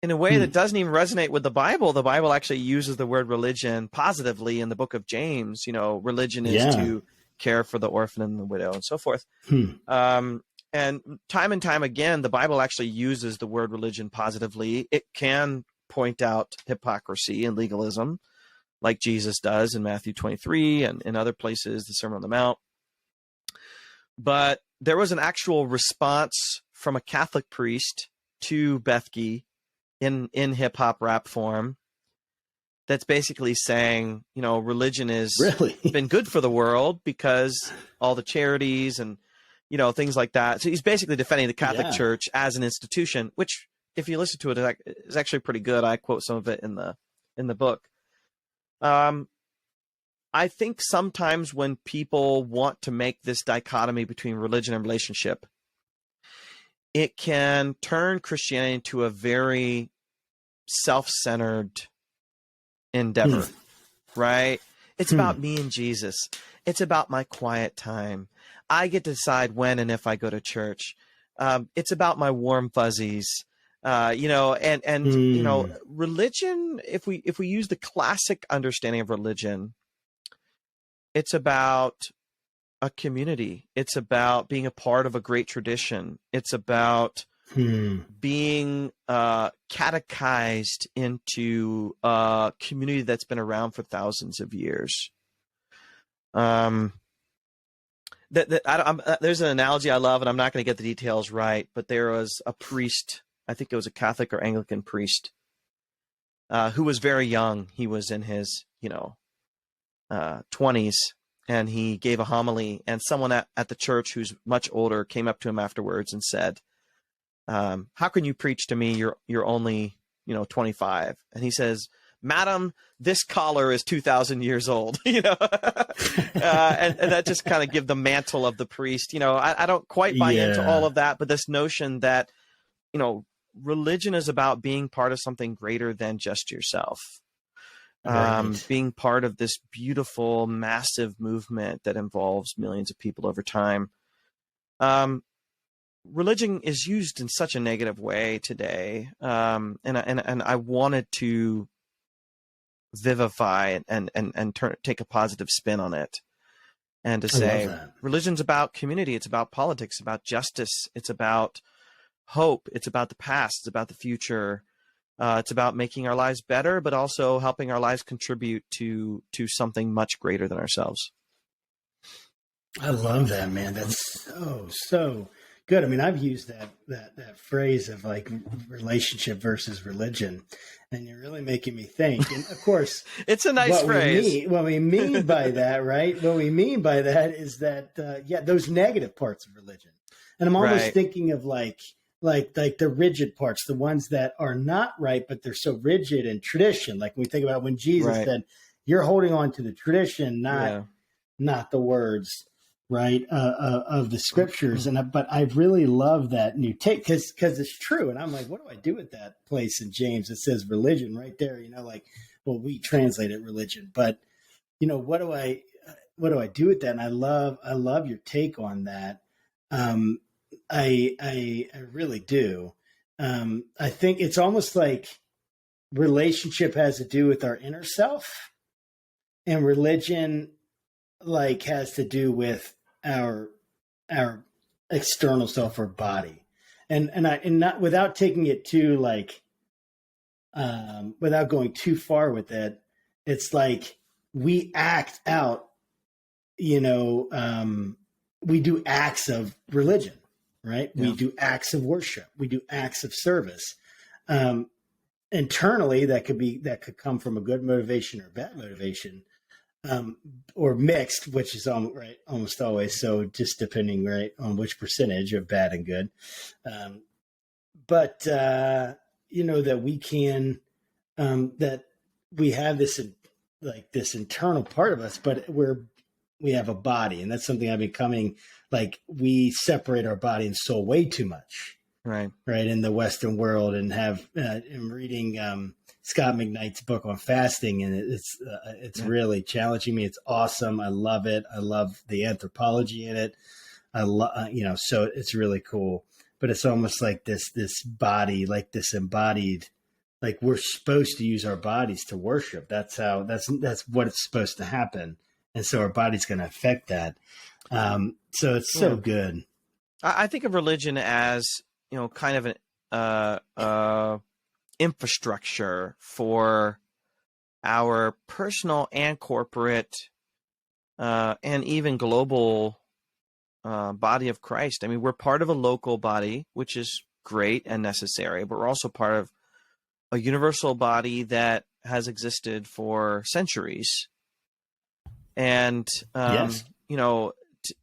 in a way that doesn't even resonate with the Bible. The Bible actually uses the word religion positively in the book of James. Religion is to care for the orphan and the widow and so forth. And time and time again, the Bible actually uses the word religion positively. It can point out hypocrisy and legalism like Jesus does in Matthew 23 and in other places, the Sermon on the Mount. But there was an actual response from a Catholic priest to Bethke in hip hop rap form that's basically saying, religion has been good for the world because all the charities and, things like that. So he's basically defending the Catholic Church as an institution, which if you listen to it is actually pretty good. I quote some of it in the book. I think sometimes when people want to make this dichotomy between religion and relationship, it can turn Christianity into a very self-centered endeavor, right? It's about me and Jesus. It's about my quiet time. I get to decide when and if I go to church. It's about my warm fuzzies. Religion, if we use the classic understanding of religion, it's about a community. It's about being a part of a great tradition. It's about being catechized into a community that's been around for thousands of years. there's an analogy I love, and I'm not going to get the details right, but there was a priest, I think it was a Catholic or Anglican priest, who was very young. He was in his, 20s, and he gave a homily, and someone at the church who's much older came up to him afterwards and said, how can you preach to me? You're only, 25. And he says, Madam, this collar is 2,000 years old, and that just kind of give the mantle of the priest. I don't quite buy into all of that, but this notion that, religion is about being part of something greater than just yourself. Right. Being part of this beautiful, massive movement that involves millions of people over time. Religion is used in such a negative way today, and I wanted to vivify and take a positive spin on it, and to say religion's about community, it's about politics, about justice, it's about hope, it's about the past, it's about the future. It's about making our lives better, but also helping our lives contribute to something much greater than ourselves. I love that, man. That's so good. I mean, I've used that phrase of like relationship versus religion, and you're really making me think. And of course, it's a nice phrase. What we mean by that, right? What we mean by that is that, those negative parts of religion. And I'm almost thinking of like the rigid parts, the ones that are not right, but they're so rigid and tradition. Like when we think about when Jesus said, you're holding on to the tradition, not the words, right, of the scriptures. But I really love that new take because it's true. And I'm like, what do I do with that place in James? It says religion right there, we translate it religion, but what do I do with that? And I love your take on that. I really do. I think it's almost like relationship has to do with our inner self, and religion has to do with our external self or body. And not without taking it too without going too far with it, it's like we act out, we do acts of religion. Right. Yeah. We do acts of worship. We do acts of service. Internally, that could come from a good motivation or bad motivation, or mixed, which is almost always. So just depending, on which percentage of bad and good. But that we can, that we have this internal part of us, but we have a body, and that's something I've been coming. We separate our body and soul way too much, right in the Western world, and I'm reading Scott McKnight's book on fasting, and it's really challenging me. It's awesome. I love it. I love the anthropology in it. I love, so it's really cool. But it's almost like this body, like this embodied, like we're supposed to use our bodies to worship. That's what it's supposed to happen, and so our body's going to affect that. So it's so good. I think of religion as, kind of an infrastructure for our personal and corporate and even global body of Christ. I mean, we're part of a local body, which is great and necessary, but we're also part of a universal body that has existed for centuries. And,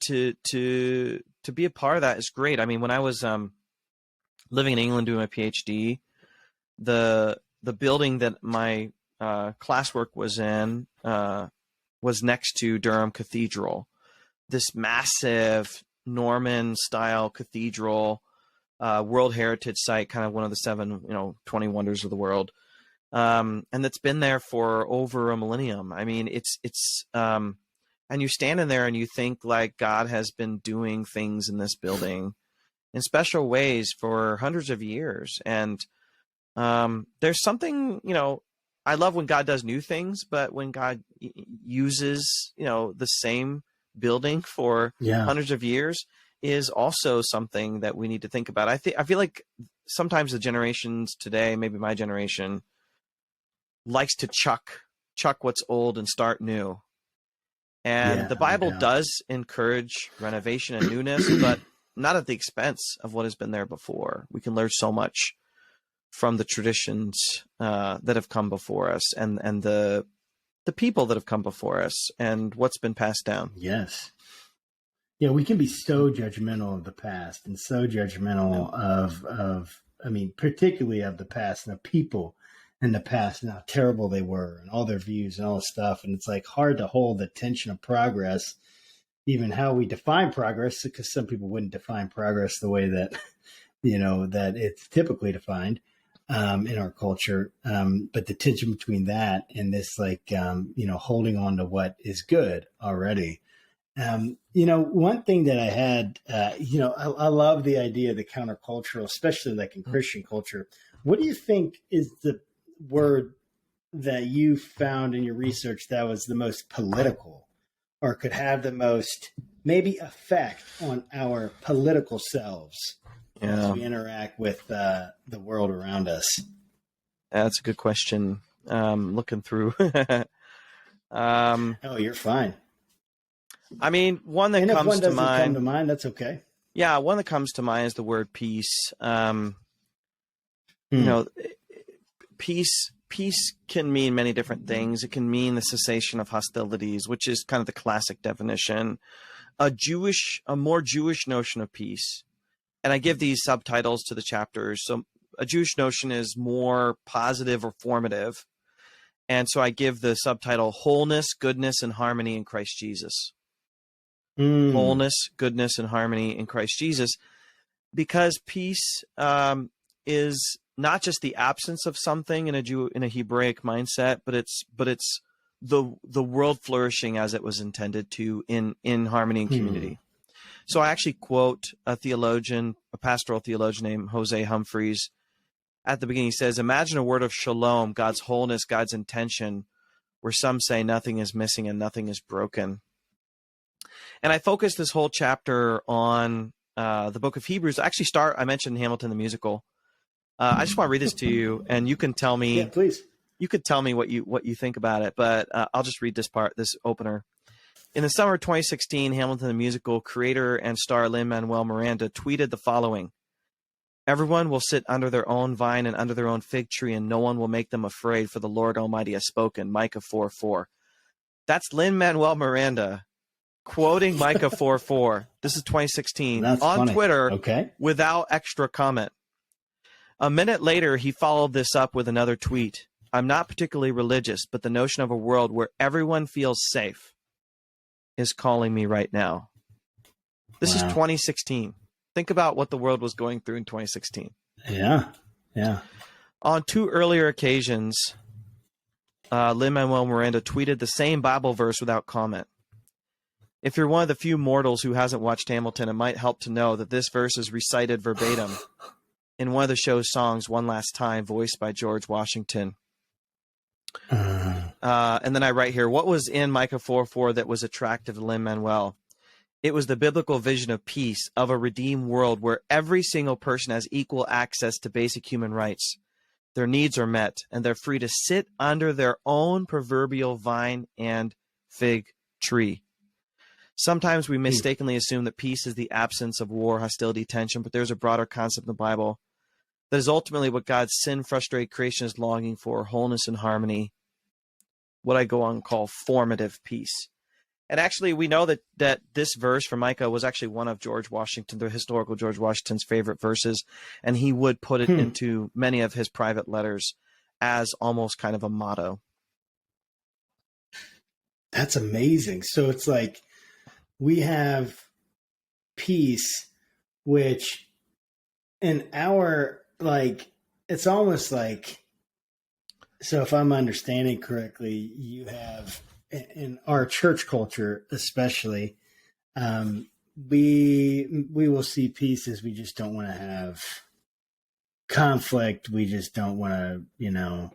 to be a part of that is great. I mean, when I was living in England doing my PhD, the building that my classwork was in was next to Durham Cathedral, this massive Norman-style cathedral, World Heritage Site, kind of one of the 7, 20 wonders of the world, and that's been there for over a millennium. I mean, it's and you stand in there and you think like God has been doing things in this building in special ways for hundreds of years. And there's something, I love when God does new things, but when God uses, the same building for hundreds of years is also something that we need to think about. I feel like sometimes the generations today, maybe my generation, likes to chuck what's old and start new. And the no Bible doubt. does encourage renovation and newness, but not at the expense of what has been there before. We can learn so much from the traditions that have come before us, and the people that have come before us, and what's been passed down. Yes. Yeah, we can be so judgmental of the past and so judgmental of I mean, particularly of the past and the people in the past and how terrible they were and all their views and all this stuff. And it's like hard to hold the tension of progress, even how we define progress, because some people wouldn't define progress the way that, that it's typically defined in our culture. But the tension between that and this, like, holding on to what is good already. One thing that I had, I love the idea of the countercultural, especially like in Christian culture. What do you think is the word that you found in your research that was the most political or could have the most maybe effect on our political selves as we interact with the world around us? That's a good question. Looking through. Oh, you're fine. I mean, one that comes one to mind. Come to mind, that's okay. Yeah, one that comes to mind is the word peace. Peace can mean many different things. It can mean the cessation of hostilities, which is kind of the classic definition. A more Jewish notion of peace. And I give these subtitles to the chapters. So a Jewish notion is more positive or formative. And so I give the subtitle wholeness, goodness, and harmony in Christ Jesus. Wholeness, goodness, and harmony in Christ Jesus, because peace is not just the absence of something in a Hebraic mindset, but it's the world flourishing as it was intended to in harmony and community. So I actually quote a pastoral theologian named Jose Humphreys. At the beginning, he says, "Imagine a word of shalom, God's wholeness, God's intention, where some say nothing is missing and nothing is broken." And I focus this whole chapter on the book of Hebrews. I mentioned Hamilton the musical. I just want to read this to you, and you can tell me. Yeah, please. You could tell me what you think about it, but I'll just read this opener. In the summer of 2016, Hamilton the musical creator and star Lin-Manuel Miranda tweeted the following: "Everyone will sit under their own vine and under their own fig tree, and no one will make them afraid, for the Lord Almighty has spoken." Micah 4:4. That's Lin-Manuel Miranda quoting Micah 4:4. This is 2016 on funny. Twitter, okay, without extra comment. A minute later, he followed this up with another tweet: "I'm not particularly religious, but the notion of a world where everyone feels safe is calling me right now." This is 2016. Think about what the world was going through in 2016. Yeah. On two earlier occasions, Lin-Manuel Miranda tweeted the same Bible verse without comment. If you're one of the few mortals who hasn't watched Hamilton, it might help to know that this verse is recited verbatim in one of the show's songs, "One Last Time," voiced by George Washington. And then I write here, what was in Micah 4:4 that was attractive to Lin-Manuel? It was the biblical vision of peace, of a redeemed world where every single person has equal access to basic human rights. Their needs are met, and they're free to sit under their own proverbial vine and fig tree. Sometimes we mistakenly assume that peace is the absence of war, hostility, tension, but there's a broader concept in the Bible that is ultimately what God's sin-frustrated creation is longing for: wholeness and harmony, what I go on and call formative peace. And actually, we know that this verse from Micah was actually one of the historical George Washington's favorite verses, and he would put it into many of his private letters as almost kind of a motto. That's amazing. So it's like we have peace, which in our, like, it's almost like, so if I'm understanding correctly, you have in our church culture, especially, we will see peace as we just don't want to have conflict. We just don't want to,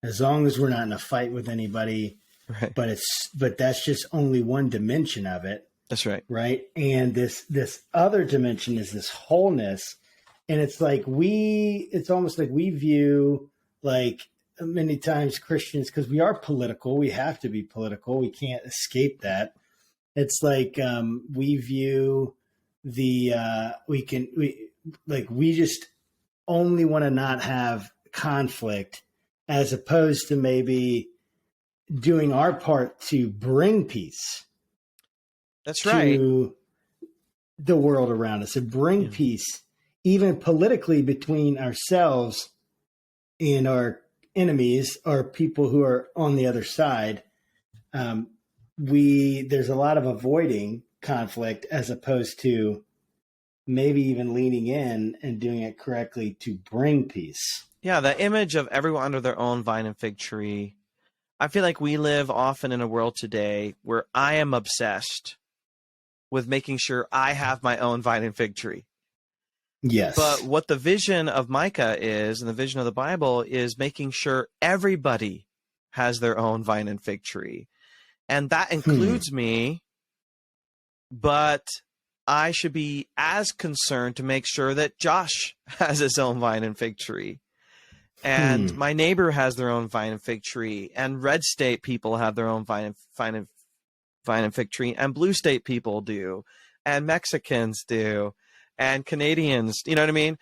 as long as we're not in a fight with anybody, right. But that's just only one dimension of it. That's right. Right. And this other dimension is this wholeness. And it's like it's almost like we view, like, many times Christians, because we are political, we have to be political. We can't escape that. It's like we view we just only want to not have conflict, as opposed to maybe doing our part to bring peace. That's right. To the world around us, and bring peace, even politically, between ourselves and our enemies, or people who are on the other side. There's a lot of avoiding conflict, as opposed to maybe even leaning in and doing it correctly to bring peace. Yeah, the image of everyone under their own vine and fig tree. I feel like we live often in a world today where I am obsessed with making sure I have my own vine and fig tree. Yes. But what the vision of Micah is, and the vision of the Bible, is making sure everybody has their own vine and fig tree. And that includes me, but I should be as concerned to make sure that Josh has his own vine and fig tree. And my neighbor has their own vine and fig tree. And red state people have their own vine and fig tree. And blue state people do. And Mexicans do. And Canadians, you know what I mean?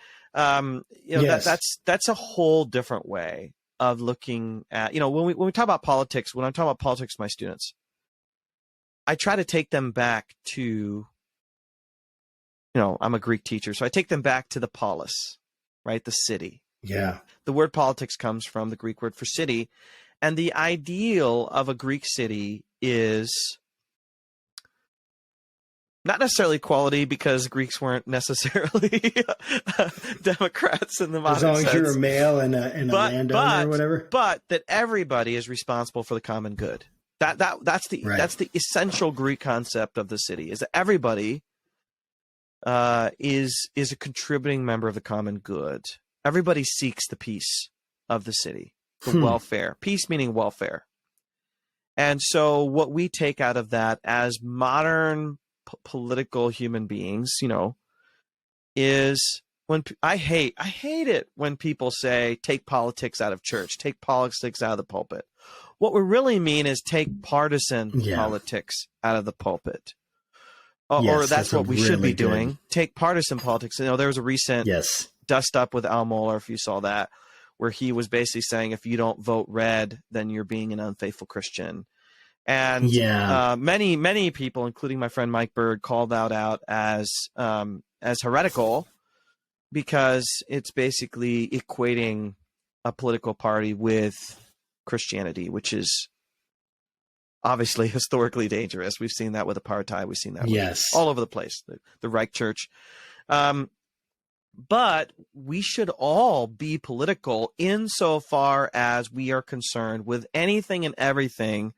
Yes. That's a whole different way of looking at, when we talk about politics, when I'm talking about politics with my students, I try to take them back to, I'm a Greek teacher, so I take them back to the polis, right? The city. Yeah. The word politics comes from the Greek word for city. And the ideal of a Greek city is not necessarily equality, because Greeks weren't necessarily Democrats in the modern sense. As long as you're a male and a landowner or whatever. But that everybody is responsible for the common good. That's the essential Greek concept of the city, is that everybody is a contributing member of the common good. Everybody seeks the peace of the city, the welfare. Peace meaning welfare. And so what we take out of that as modern political human beings, is when I hate it when people say, take politics out of church, take politics out of the pulpit. What we really mean is take partisan politics out of the pulpit. Or that's what we should be doing. Take partisan politics. There was a recent dust up with Al Mohler, if you saw that, where he was basically saying, if you don't vote red, then you're being an unfaithful Christian. And many, many people, including my friend Mike Bird, called that out as heretical, because it's basically equating a political party with Christianity, which is obviously historically dangerous. We've seen that with apartheid. We've seen that all over the place, the Reich Church. But we should all be political insofar as we are concerned with anything and everything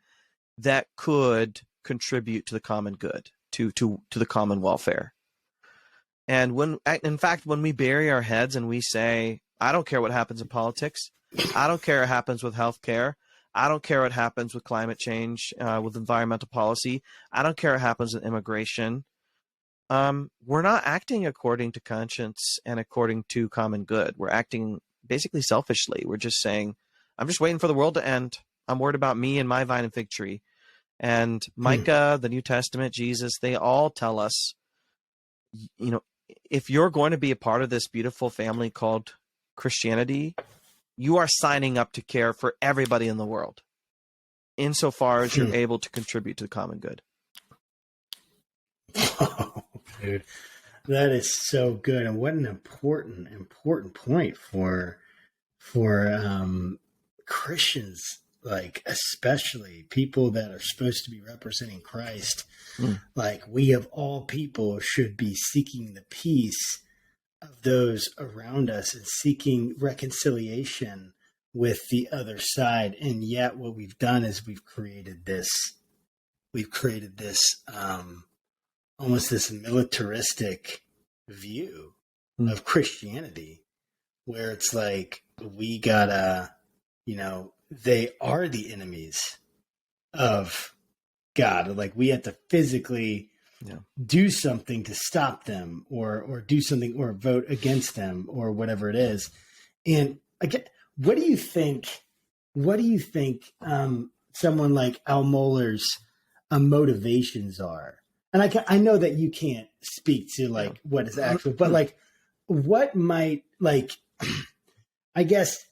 that could contribute to the common good, to the common welfare. And when we bury our heads and we say, I don't care what happens in politics, I don't care what happens with healthcare, I don't care what happens with climate change, with environmental policy, I don't care what happens with immigration, we're not acting according to conscience and according to common good. We're acting basically selfishly. We're just saying, I'm just waiting for the world to end. I'm worried about me and my vine and fig tree. And Micah, the New Testament, Jesus, they all tell us, if you're going to be a part of this beautiful family called Christianity, you are signing up to care for everybody in the world, insofar as you're able to contribute to the common good. Oh, dude, that is so good. And what an important point for Christians, like especially people that are supposed to be representing Christ. Like, we of all people should be seeking the peace of those around us and seeking reconciliation with the other side. And yet what we've done is we've created this almost this militaristic view of Christianity, where it's like, we gotta, they are the enemies of God. Like, we have to physically do something to stop them, or do something, or vote against them, or whatever it is. And again, what do you think someone like Al Mohler's motivations are. And I know that you can't speak to like what is actual, but like what might like, I guess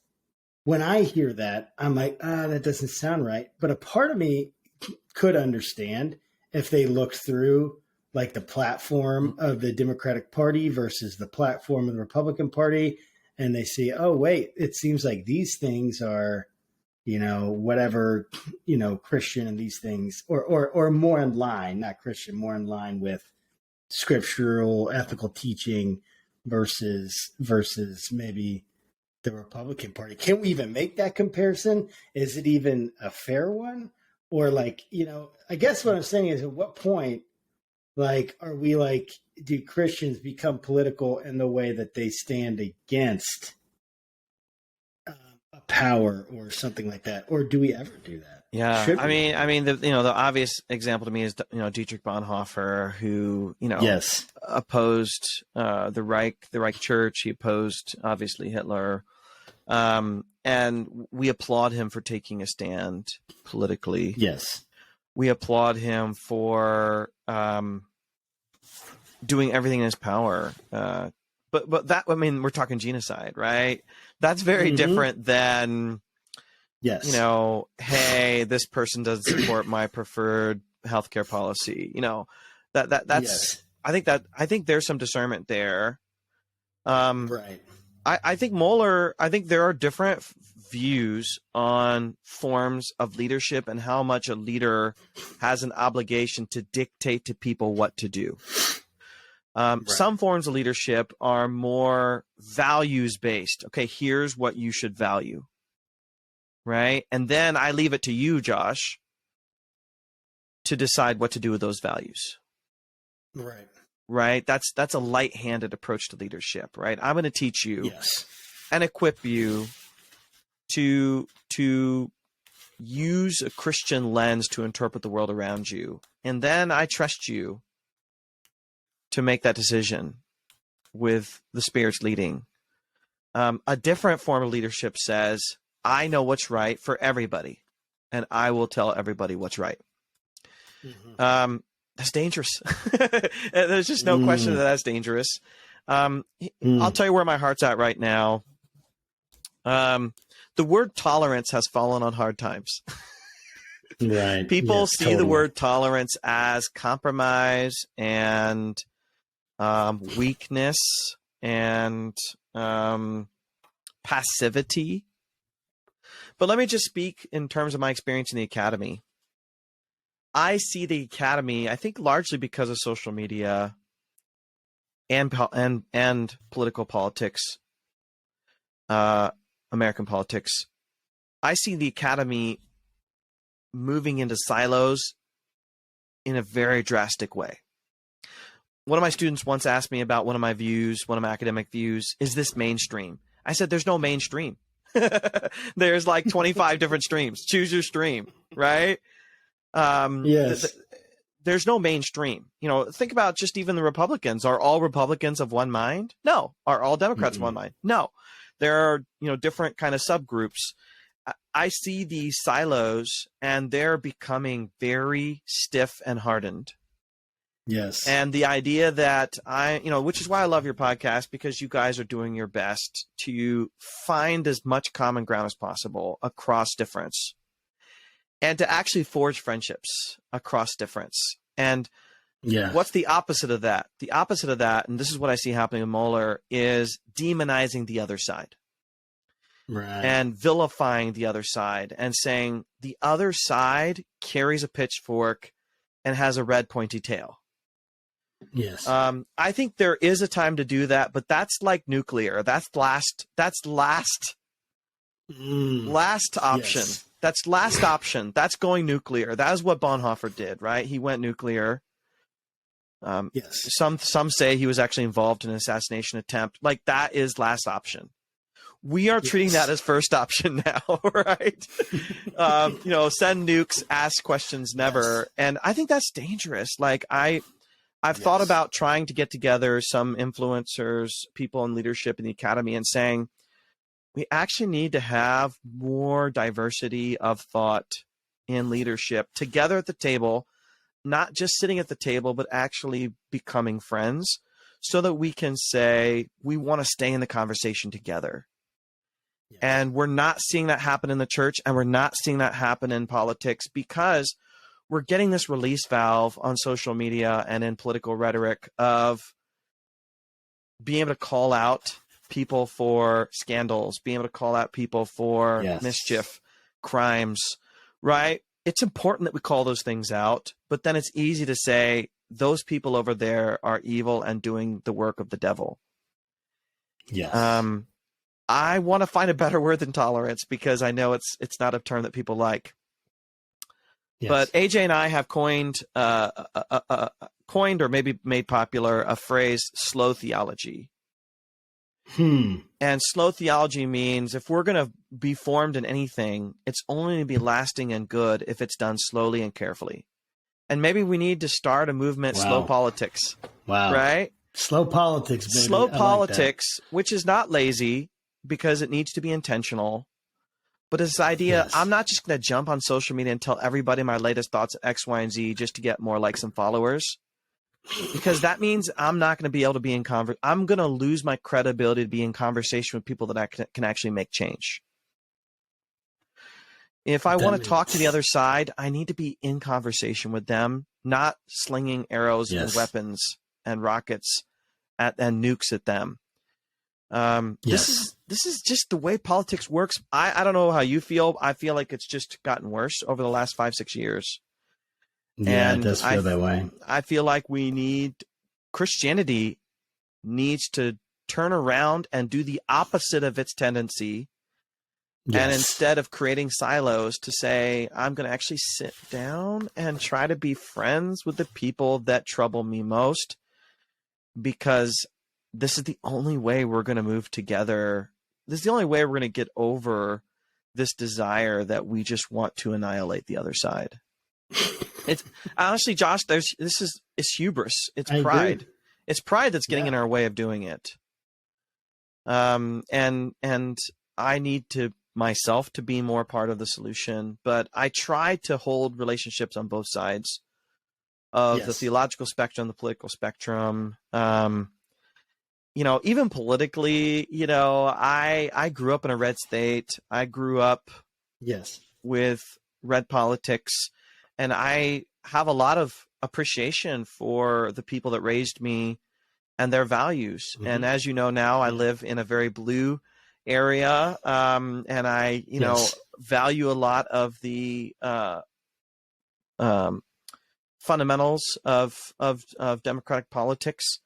when I hear that, I'm like, that doesn't sound right. But a part of me could understand if they looked through like the platform of the Democratic Party versus the platform of the Republican Party, and they see, oh, wait, it seems like these things are, whatever, Christian, and these things, or more in line, not Christian, more in line with scriptural ethical teaching versus maybe the Republican Party. Can we even make that comparison? Is it even a fair one? Or like, I guess what I'm saying is, at what point, like, are we like, do Christians become political in the way that they stand against a power or something like that? Or do we ever do that? Yeah, I mean, the obvious example to me is Dietrich Bonhoeffer, who yes, opposed the Reich Church. He opposed obviously Hitler, and we applaud him for taking a stand politically. Yes, we applaud him for doing everything in his power. But that, I mean, we're talking genocide, right? That's very different than. Yes. Hey, this person doesn't support my preferred healthcare policy. That's. Yes. I think there's some discernment there. Right. I think Mohler. I think there are different views on forms of leadership and how much a leader has an obligation to dictate to people what to do. Right. Some forms of leadership are more values based. Okay, here's what you should value. Right. And then I leave it to you, Josh, to decide what to do with those values. Right. Right. That's a light-handed approach to leadership. Right. I'm going to teach you and equip you to use a Christian lens to interpret the world around you. And then I trust you to make that decision with the Spirit's leading. A different form of leadership says, I know what's right for everybody, and I will tell everybody what's right. Mm-hmm. That's dangerous. There's just no question that that's dangerous. I'll tell you where my heart's at right now. The word tolerance has fallen on hard times. Right. People see the word tolerance as compromise and weakness and passivity. But let me just speak in terms of my experience in the academy. I see the academy, I think largely because of social media and political politics, American politics. I see the academy moving into silos in a very drastic way. One of my students once asked me about one of my academic views, is this mainstream? I said, there's no mainstream. There's like 25 different streams. Choose your stream, right? Yes. There's no mainstream. Think about just even the Republicans. Are all Republicans of one mind? No. Are all Democrats of one mind? No. There are, different kind of subgroups. I see these silos and they're becoming very stiff and hardened. Yes. And the idea that which is why I love your podcast, because you guys are doing your best to find as much common ground as possible across difference and to actually forge friendships across difference. And what's the opposite of that? The opposite of that, and this is what I see happening in Mohler, is demonizing the other side. Right. And vilifying the other side and saying the other side carries a pitchfork and has a red pointy tail. Yes. I think there is a time to do that, but that's like nuclear. That's last option. Yes. That's last option. That's going nuclear. That is what Bonhoeffer did, right? He went nuclear. Yes. Some say he was actually involved in an assassination attempt. Like, that is last option. We are treating that as first option now, right? Send nukes, ask questions never. Yes. And I think that's dangerous. Like, I've thought about trying to get together some influencers, people in leadership in the academy, and saying, we actually need to have more diversity of thought in leadership together at the table. not just sitting at the table, but actually becoming friends so that we can say, we want to stay in the conversation together. Yes. And we're not seeing that happen in the church, and we're not seeing that happen in politics because we're getting this release valve on social media and in political rhetoric of being able to call out people for scandals, being able to call out people for mischief, crimes, right? It's important that we call those things out, but then it's easy to say those people over there are evil and doing the work of the devil. Yes. I want to find a better word than tolerance because I know it's not a term that people like. Yes. But AJ and I have coined or maybe made popular a phrase, slow theology. And slow theology means if we're going to be formed in anything, it's only going to be lasting and good if it's done slowly and carefully. And maybe we need to start a movement, slow politics. Wow. Right? Slow politics, baby. Slow politics, which is not lazy because it needs to be intentional. But this idea, I'm not just going to jump on social media and tell everybody my latest thoughts at X, Y, and Z just to get more likes and followers. Because that means I'm not going to be able to be in conversation. I'm going to lose my credibility to be in conversation with people that I can actually make change. If I want to talk to the other side, I need to be in conversation with them, not slinging arrows and weapons and rockets and nukes at them. This is just the way politics works. I don't know how you feel. I feel like it's just gotten worse over the last 5-6 years. Yeah, and it does feel that way. I feel like Christianity needs to turn around and do the opposite of its tendency. Yes. And instead of creating silos, to say, I'm going to actually sit down and try to be friends with the people that trouble me most, because this is the only way we're going to move together. This is the only way we're going to get over this desire that we just want to annihilate the other side. It's honestly, Josh, it's hubris. It's pride. Agree. It's pride that's getting in our way of doing it. And I need myself to be more part of the solution, but I try to hold relationships on both sides of the theological spectrum, the political spectrum. Even politically, I grew up in a red state. I grew up with red politics, and I have a lot of appreciation for the people that raised me and their values. Mm-hmm. And as you know now, I live in a very blue area, and I, value a lot of the fundamentals of democratic politics.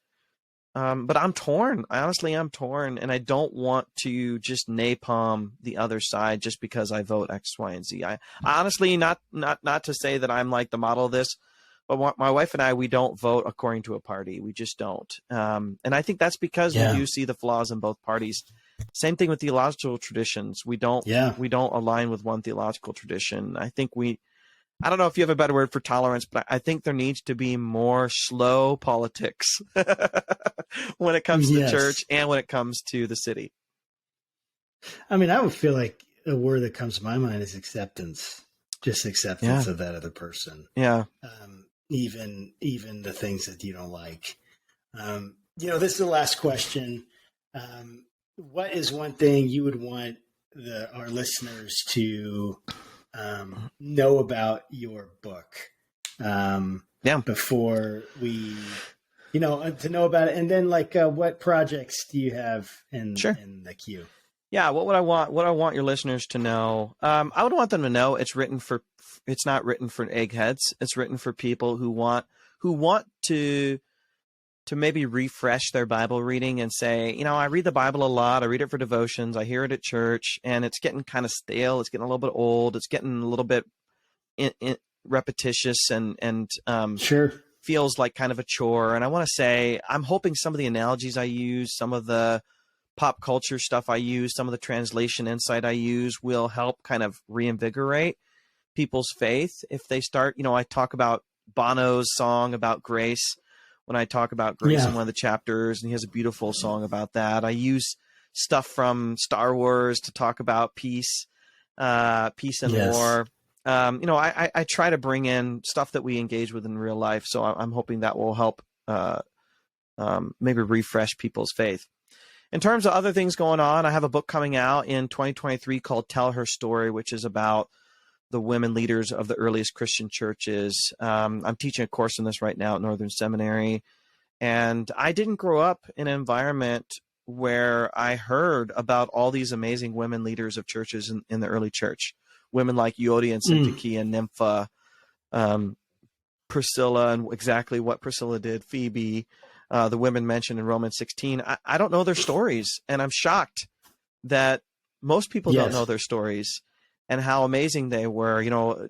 But I'm torn. Honestly, I'm torn, and I don't want to just napalm the other side just because I vote X, Y, and Z. I honestly, not to say that I'm like the model of this, but my wife and I, we don't vote according to a party. We just don't. And I think that's because we do see the flaws in both parties. Same thing with theological traditions. We don't align with one theological tradition. I think I don't know if you have a better word for tolerance, but I think there needs to be more slow politics when it comes to the church and when it comes to the city. I mean, I would feel like a word that comes to my mind is acceptance, just acceptance of that other person. Yeah. Even the things that you don't like. This is the last question. What is one thing you would want our listeners to know about your book before we, to know about it? And then what projects do you have in the queue? Yeah. What would I want? What I want your listeners to know? I would want them to know it's not written for eggheads. It's written for people who want to maybe refresh their Bible reading and say, I read the Bible a lot. I read it for devotions. I hear it at church, and it's getting kind of stale. It's getting a little bit old. It's getting a little bit repetitious and feels like kind of a chore. And I want to say, I'm hoping some of the analogies I use, some of the pop culture stuff I use, some of the translation insight I use will help kind of reinvigorate people's faith. If they start, I talk about Bono's song about grace. When I talk about grace in one of the chapters, and he has a beautiful song about that. I use stuff from Star Wars to talk about peace and war. I try to bring in stuff that we engage with in real life. So I'm hoping that will help maybe refresh people's faith. In terms of other things going on, I have a book coming out in 2023 called Tell Her Story, which is about the women leaders of the earliest Christian churches. I'm teaching a course in this right now at Northern Seminary. And I didn't grow up in an environment where I heard about all these amazing women leaders of churches in the early church. Women like Euodia and Syntyche and Nympha, Priscilla, and exactly what Priscilla did, Phoebe, the women mentioned in Romans 16. I don't know their stories, and I'm shocked that most people don't know their stories and how amazing they were.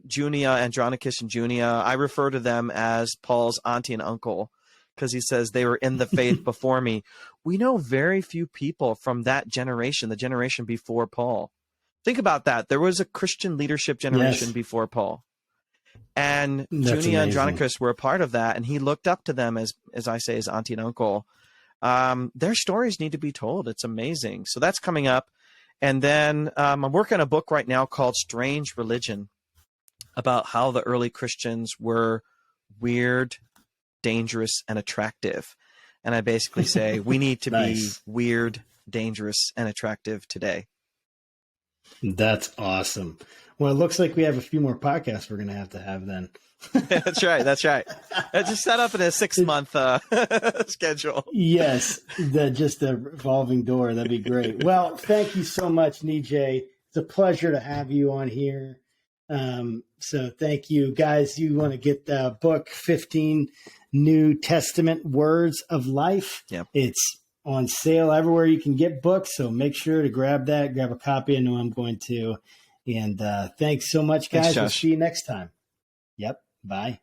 Junia, Andronicus and Junia, I refer to them as Paul's auntie and uncle because he says they were in the faith before me. We know very few people from that generation, the generation before Paul. Think about that. There was a Christian leadership generation before Paul. And Junia and Andronicus were a part of that, and he looked up to them as I say, as auntie and uncle. Their stories need to be told. It's amazing. So that's coming up. And then I'm working on a book right now called Strange Religion about how the early Christians were weird, dangerous, and attractive. And I basically say we need to be weird, dangerous, and attractive today. That's awesome. Well, it looks like we have a few more podcasts we're going to have then. That's right. Just set up in a 6-month schedule. Yes, just a revolving door. That'd be great. Well, thank you so much, Nijay. It's a pleasure to have you on here. So thank you, guys. You want to get the book, 15 New Testament Words of Life. Yep. It's on sale everywhere you can get books. So make sure to grab a copy. I know I'm going to. And thanks so much, guys. Thanks, Josh. We'll see you next time. Yep. Bye.